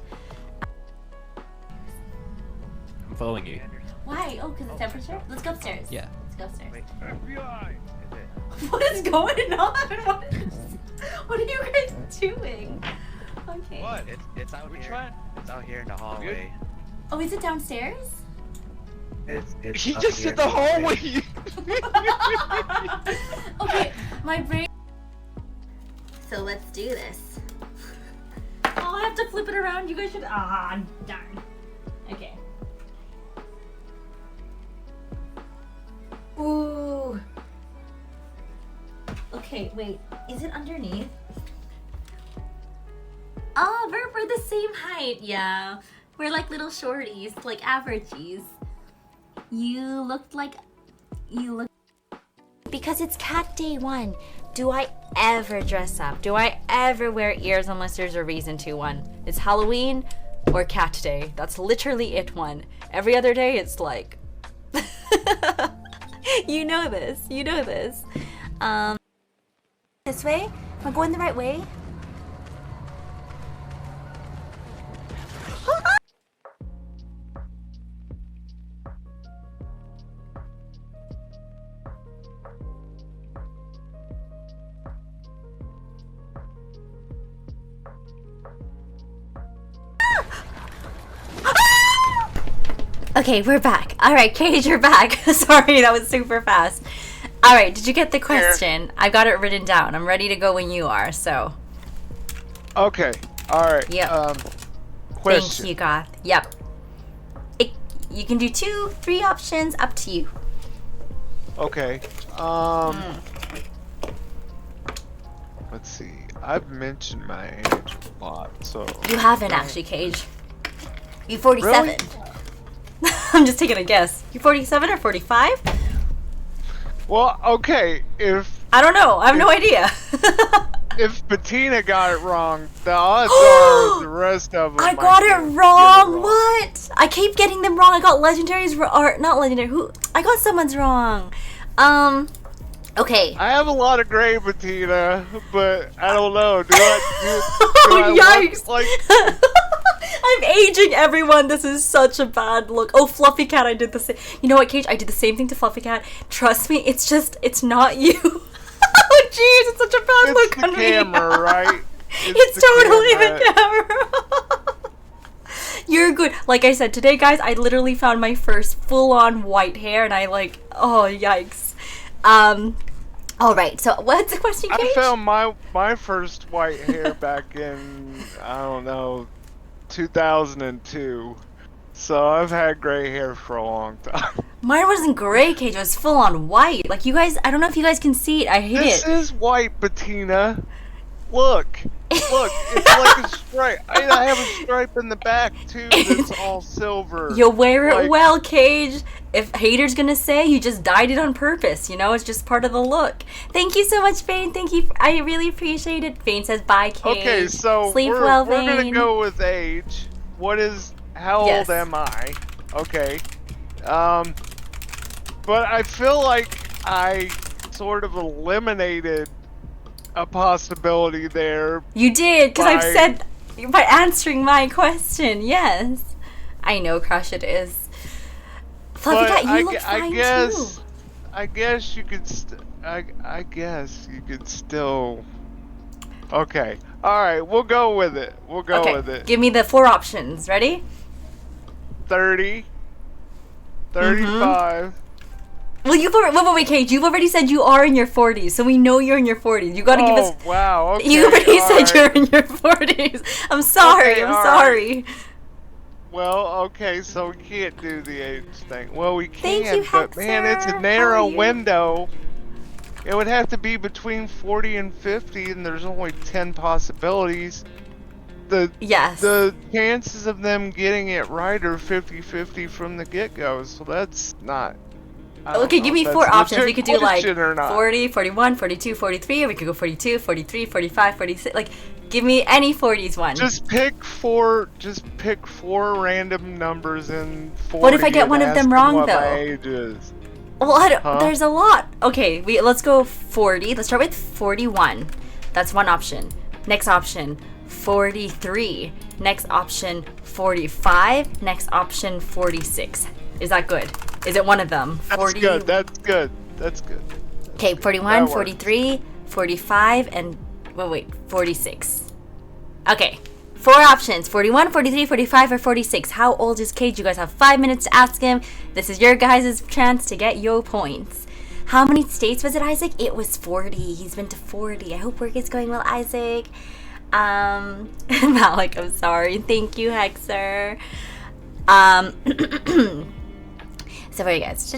I'm following you. Why? Oh, because the temperature? Let's go upstairs. Yeah. Let's go upstairs. Wait, FBI! What is going on? What are you guys doing? Okay. What? It's out Which here. one? It's out here in the hallway. Oh, is it downstairs? It's He up just here hit the hallway! Okay, my brain... So let's do this. Oh, I have to flip it around. You guys should... Ah, darn. Okay. Ooh. Okay, wait. Is it underneath? Oh, we're the same height. Yeah. We're like little shorties, like averages. You looked like... Because it's Cat Day 1. Do I ever dress up? Do I ever wear ears unless there's a reason to? One. It's Halloween or Cat Day. That's literally it. One. Every other day it's like... You know this. You know this. This way? Am I going the right way? Okay, we're back. Alright, Cage, you're back. Sorry, that was super fast. Alright, did you get the question? I got it written down. I'm ready to go when you are, so. Okay, alright. Yep. Question. Thank you, Goth. Yep. You can do 2, 3 options, up to you. Okay. Let's see. I've mentioned my age a lot, so... You haven't actually, Cage. You 47. Really? I'm just taking a guess. You 47 or 45? Well, okay, if... I don't know. I have no idea. if Bettina got it wrong, the odds are the rest of them. I got it wrong. What? I keep getting them wrong. I got legendaries or not legendary. Who? I got someone's wrong. Okay. I have a lot of gray, Bettina, but I don't know. Do I Yikes! like? I'm aging everyone. This is such a bad look. Oh, Fluffy Cat, I did the same. You know what, Cage? I did the same thing to Fluffy Cat. Trust me, it's not you. Oh, jeez, it's such a bad It's look the on camera, me. right? It's totally the camera. You're good. Like I said, today, guys, I literally found my first full-on white hair, and I oh, yikes. All right. So, what's the question, Cage? I found my first white hair back in I don't know 2002. So I've had gray hair for a long time. Mine wasn't gray, Cage. It was full-on white. Like, you guys, I don't know if you guys can see it. I hate This it. is white, Bettina. Look, it's like a stripe. I have a stripe in the back too. That's all silver. You wear it Like- well, Cage. If haters gonna say you just dyed it on purpose, you know, it's just part of the look. Thank you so much, Vane. Thank you. I really appreciate it. Vane says bye, Cage. Okay, so sleep we're well, gonna Vane. go with age. How Yes. old am I? Okay. But I feel like I sort of eliminated a possibility there. You did, because I've By- said by answering my question. Yes, I know, Crush. It is. Fluffy But Cat, you look fine too. I guess you could. I guess you could still. Okay. All right. We'll go with it. We'll go Okay, with it. give me the 4 options. Ready? 30. 35. Well, wait, Cage. You've already said you are in your 40s, so we know you're in your 40s. You gotta give us. Oh wow. Okay. You already all said right. you're in your 40s. I'm sorry. Okay, I'm all sorry. Well, okay, so we can't do the age thing. Well, we Thank can, you, but man, it's Hexer. a How narrow are you? window. It would have to be between 40 and 50, and there's only 10 possibilities. Yes. The chances of them getting it right are 50-50 from the get-go, so that's not... I don't Okay, know give if me that's 4 a options. We legit could do like question or not. 40, 41, 42, 43, or we could go 42, 43, 45, 46. Like, give me any 40s one. Just pick four random numbers in 40. What if I get one and of them ask wrong, what though? my age is. Well, Huh? there's a lot. Okay, let's go 40. Let's start with 41. That's one option. Next option, 43. Next option, 45. Next option, 46. Is that good? Is it one of them? That's good. That's good. That's good. Okay, 41, That works. 43, 45, and 46. Okay, 4 options, 41, 43, 45, or 46. How old is Cage? You guys have 5 minutes to ask him. This is your guys' chance to get your points. How many states was it, Isaac? It was 40. He's been to 40. I hope work is going well, Isaac. Malik, I'm sorry. Thank you, Hexer. So for you guys,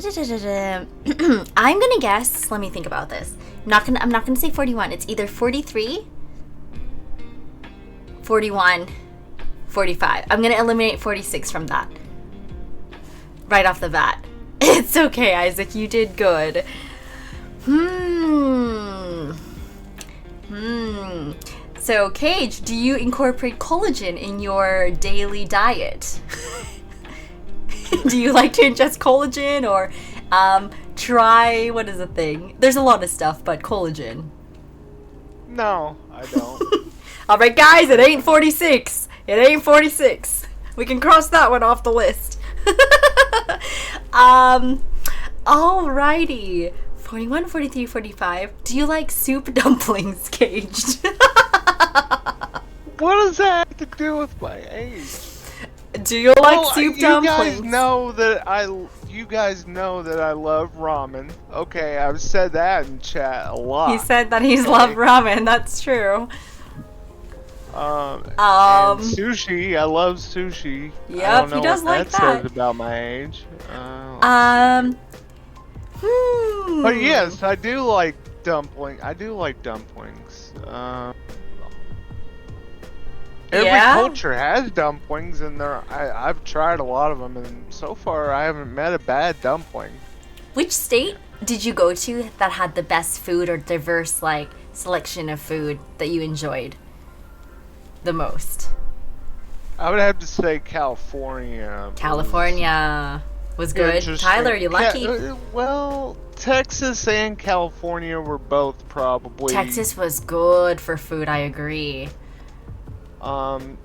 I'm gonna guess. Let me think about this. I'm not gonna say 41. It's either 43, 41, 45. I'm gonna eliminate 46 from that. Right off the bat. It's okay, Isaac. You did good. So, Cage, do you incorporate collagen in your daily diet? Do you like to ingest collagen or try, what is the thing? There's a lot of stuff, but collagen. No, I don't. All right, guys, it ain't 46. It ain't 46. We can cross that one off the list. Alrighty. 41, 43, 45. Do you like soup dumplings, Caged? What does that have to do with my age? Do you like Well, soup you dumplings? guys know that you guys know that I love ramen. Okay, I've said that in chat a lot. He said that he's loved ramen. That's true. And Um, sushi. I love sushi. I Yep, don't know he does what like says that. about my age. But yes, I do like dumplings. Every Yeah? culture has dumplings, and I've tried a lot of them, and so far I haven't met a bad dumpling. Which state did you go to that had the best food or diverse like selection of food that you enjoyed the most? I would have to say California. California was good. Interesting. Tyler, you lucky. Well, Texas and California were both probably. Texas was good for food, I agree. Man,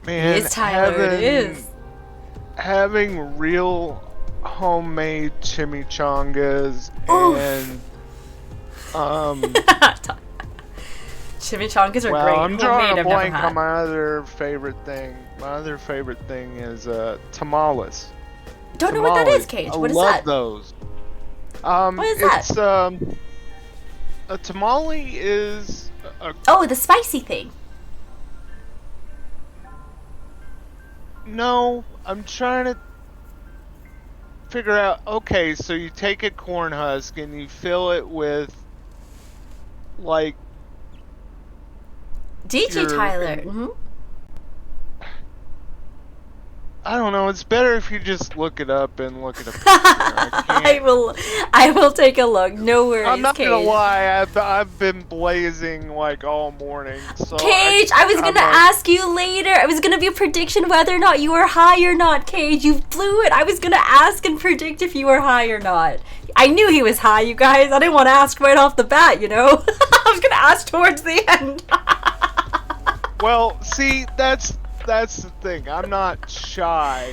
It is, Tyler, it is. Having real homemade chimichangas Oof. and Chimichangas are well, great. I'm drawing Homemade, a I've never blank had. on my other favorite thing. My other favorite thing is tamales. Don't know what that is, Cage. What is I love that? those. What is that? It's a tamale is a Oh, the spicy thing. no. I'm trying to figure out. Okay, so you take a corn husk and you fill it with like DJ Your- Tyler. Mm-hmm. I don't know. It's better if you just look it up and look at a picture. I can't. I will take a look. No worries, I'm not Cage. gonna lie. I've been blazing like all morning. So Cage, I was I'm gonna like- ask you later. I was gonna be a prediction whether or not you were high or not, Cage. You blew it. I was gonna ask and predict if you were high or not. I knew he was high, you guys. I didn't want to ask right off the bat, you know? I was gonna ask towards the end. Well, see, that's the thing. I'm not shy.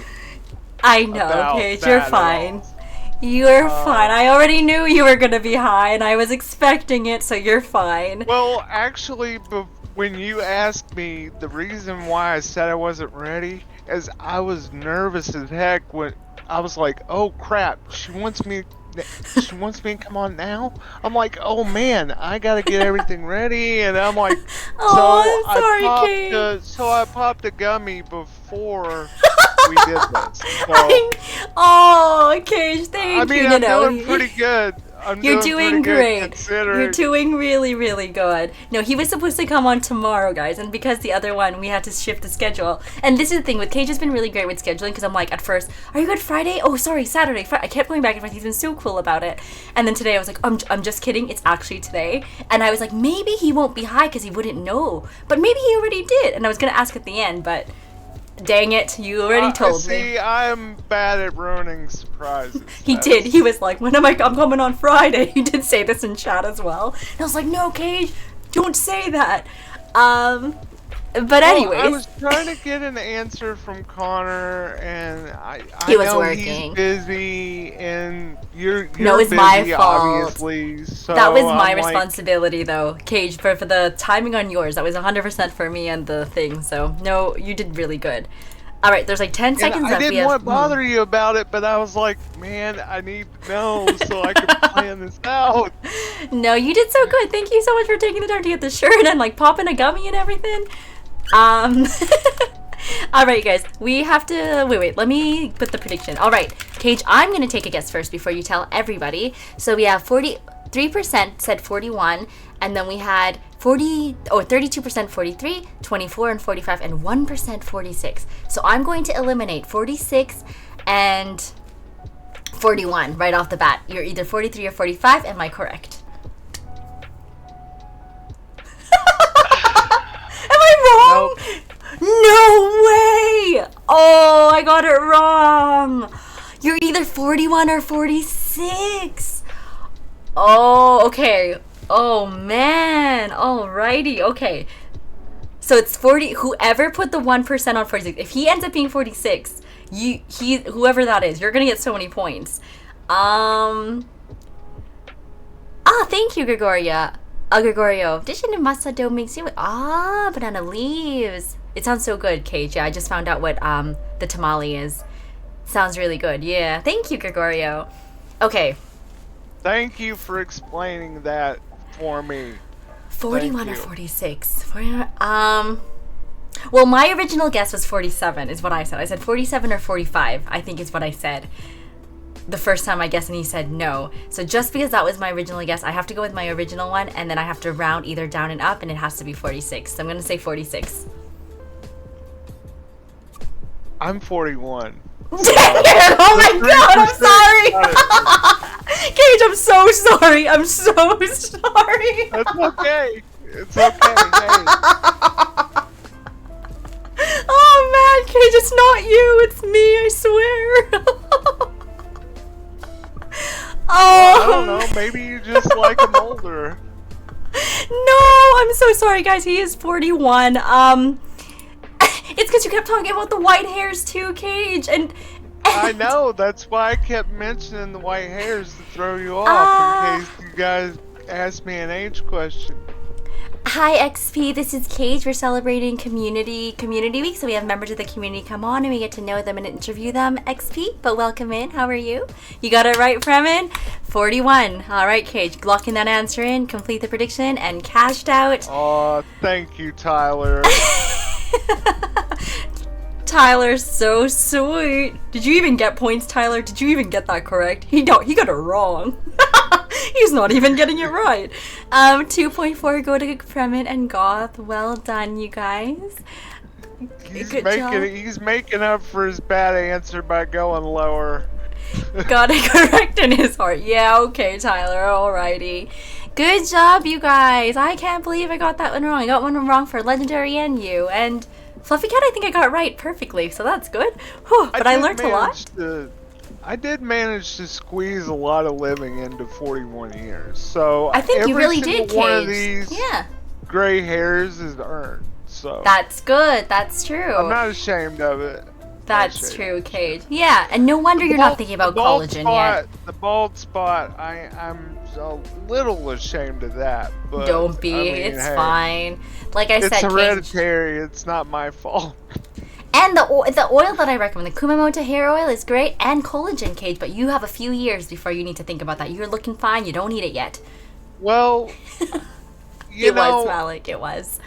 I know, about Cage. that You're at fine. all. You're fine. I already knew you were gonna be high, and I was expecting it, so you're fine. Well, actually, when you asked me, the reason why I said I wasn't ready is I was nervous as heck when I was like, "Oh crap, she wants me to come on now." I'm like, "Oh man, I gotta get everything ready," and I'm like, Oh, I'm sorry, Cage. so I popped a gummy before we did this. So, Oh, Cage, thank I mean, you. I'm No, doing pretty good. You're doing great. You're Considering. doing really, really good. No, he was supposed to come on tomorrow, guys, and because the other one, we had to shift the schedule. And this is the thing with Cage has been really great with scheduling because I'm like, at first, are you good Friday? Oh, sorry, Saturday. I kept going back and forth. He's been so cool about it. And then today I was like, I'm just kidding. It's actually today. And I was like, maybe he won't be high because he wouldn't know. But maybe he already did. And I was going to ask at the end, but dang it, you already told me. See, I'm bad at ruining surprises. He did. He was like, when am I'm coming on Friday. He did say this in chat as well. And I was like, no, Cage, don't say that. But anyways. I was trying to get an answer from Connor, and I He was know working. he's busy, and you're No, it's busy, my fault. obviously. So That was my I'm like, responsibility, though, Cage, for the timing on yours. That was 100% for me and the thing. So, no, you did really good. All right, there's like 10 and seconds I left. didn't want to bother you about it, but I was like, man, I need to know so I can plan this out. No, you did so good. Thank you so much for taking the time to get the shirt and like popping a gummy and everything. All right, guys, we have to wait. Let me put the prediction. All right, Cage, I'm gonna take a guess first before you tell everybody. So we have 43% said 41, and then we had 32% 43, 24 and 45, and 1% 46. So I'm going to eliminate 46 and 41 right off the bat. You're either 43 or 45. Am I correct? Am I wrong? No way! Oh, I got it wrong. You're either 41 or 46. Oh, okay. Oh, man. Alrighty. Okay. So it's 40. Whoever put the 1% on 46, if he ends up being 46, whoever that is, you're going to get so many points. Thank you, Gregorio. Masa do makes you banana leaves. It sounds so good, Cage. Yeah, I just found out what the tamale is. Sounds really good. Yeah. Thank you, Gregorio. Okay. Thank you for explaining that for me. 41 or you. 46. 41, well, my original guess was 47 is what I said. I said 47 or 45, I think is what I said. The first time I guessed, and he said no. So just because that was my original guess, I have to go with my original one, and then I have to round either down and up, and it has to be 46. So I'm going to say 46. I'm 41. Oh my god, I'm sorry! Cage, I'm so sorry. I'm so sorry. That's okay. It's okay. Hey. Oh man, Cage, it's not you. It's me, I swear. Oh. I don't know. Maybe you just like him older. No, I'm so sorry, guys. He is 41. It's because you kept talking about the white hairs too, Cage, and I know. That's why I kept mentioning the white hairs to throw you off in case you guys asked me an age question. Hi XP, this is Cage. We're celebrating community week, so we have members of the community come on and we get to know them and interview them. XP, but welcome in. How are you? You got it right, Fremen? 41. All right, Cage, locking that answer in, complete the prediction, and cashed out. Oh, thank you, Tyler. Tyler's so sweet. Did you even get points, Tyler? Did you even get that correct? He got it wrong. He's not even getting it right. 2.4 go to Fremen and Goth. Well done, you guys. He's making up for his bad answer by going lower. Got it correct in his heart. Yeah, okay, Tyler. Alrighty. Good job, you guys. I can't believe I got that one wrong. I got one wrong for Legendary and you. And Fluffy Cat, I think I got right perfectly, so that's good. Whew, but I learned a lot. I did manage to squeeze a lot of living into 41 years. So I think you really did, every single one of Cage. these Yeah. gray hairs is earned. So That's good. That's true. I'm not ashamed of it. That's true, Cage. Yeah, and no wonder you're not thinking about collagen yet. The bald spot, I'm a little ashamed of that. But Don't be. I mean, It's hey, fine. Like I It's said, Cage. hereditary. It's not my fault. And the oil that I recommend, the Kumamoto hair oil, is great, and collagen, Cage. But you have a few years before you need to think about that. You're looking fine. You don't need it yet. Well, you It know, was, Malik. It was.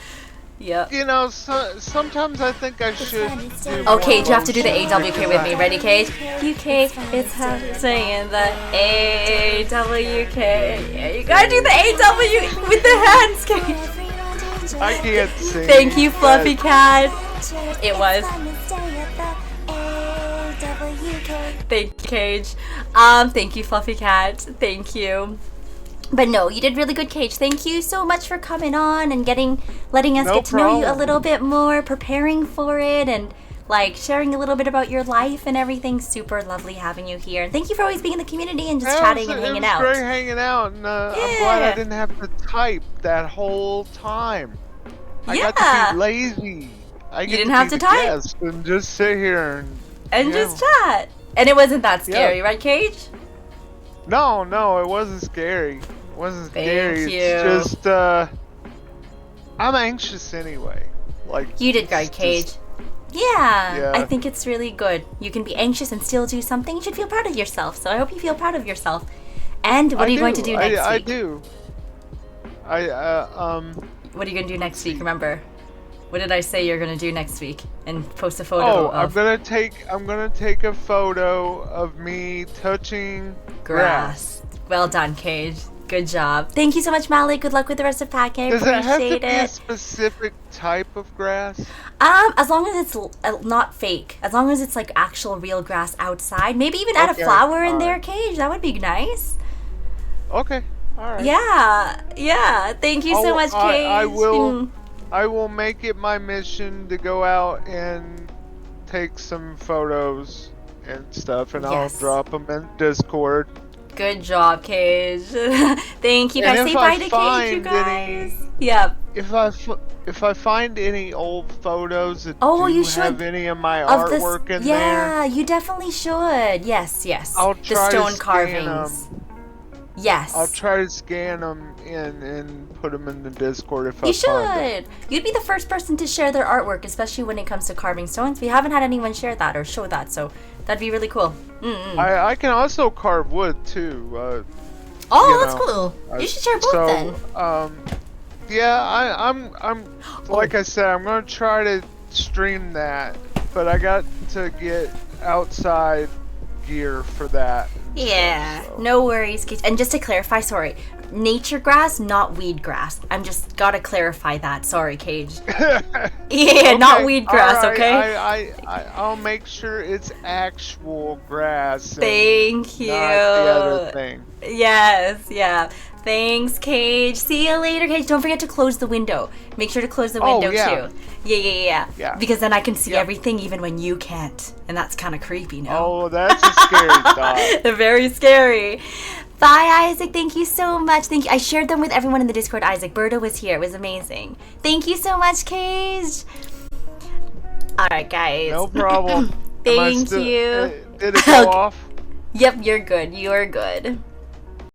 Yep. You know, sometimes I think I should. Okay, you have to do the AWK with me. Ready, Cage? UK, it's saying the AWK. Yeah, you gotta do the AW with the hands, Cage. I can't sing. Thank you, Fluffy Cat. It was. Thank you, Cage. Thank you, Fluffy Cat. Thank you. But no, you did really good, Cage. Thank you so much for coming on and letting us get to know you a little bit more, preparing for it, and like sharing a little bit about your life and everything. Super lovely having you here. And thank you for always being in the community and just chatting and hanging out. It was great hanging out, and I'm glad I didn't have to type that whole time. I got to be lazy. You didn't have to type and just sit here and just chat. And it wasn't that scary, right, Cage? No, it wasn't scary. It wasn't scary. Thank you. It's just I'm anxious anyway. Like you did great, Cage. Yeah, I think it's really good. You can be anxious and still do something. You should feel proud of yourself. So I hope you feel proud of yourself. And what are you going to do next week? I do. What are you going to do next week? Remember, what did I say you're going to do next week? And post a photo of... I'm gonna take a photo of me touching grass. Well done, Cage. Good job. Thank you so much, Malik. Good luck with the rest of packing. Does it have to be a specific type of grass? As long as it's not fake. As long as it's like actual real grass outside. Maybe even add a flower in there, Cage. That would be nice. Okay. All right. Yeah. Thank you so much, Cage. I will make it my mission to go out and take some photos and stuff, and I'll drop them in Discord. Good job, Cage. Thank you guys. Say bye to Cage, you guys. Yep. If I find any old photos that you have any of my artwork in there, yeah, you definitely should. Yes. I'll try the stone to carvings. Yes. I'll try to scan them and put them in the Discord if I find them. You should. You'd be the first person to share their artwork, especially when it comes to carving stones. We haven't had anyone share that or show that, so that'd be really cool. I can also carve wood too. That's cool. You should share both then. I'm like I said, I'm gonna try to stream that, but I got to get outside gear for that. Yeah, no worries. And just to clarify, sorry, nature grass, not weed grass. I'm just gotta clarify that. Sorry, Cage. Yeah, not weed grass, all right, okay? I'll make sure it's actual grass. And Thank you. Not the other thing. Yes, yeah. Thanks, Cage. See you later, Cage. Don't forget to close the window. Make sure to close the window, yeah. too. Yeah. Yeah. Because then I can see Yeah. everything even when you can't. And that's kind of creepy, no? Oh, that's a scary thought. Very scary. Bye, Isaac. Thank you so much. Thank you. I shared them with everyone in the Discord, Isaac. Berta was here. It was amazing. Thank you so much, Cage. All right, guys. No problem. Thank you. Did it go off? Yep, you're good. You're good.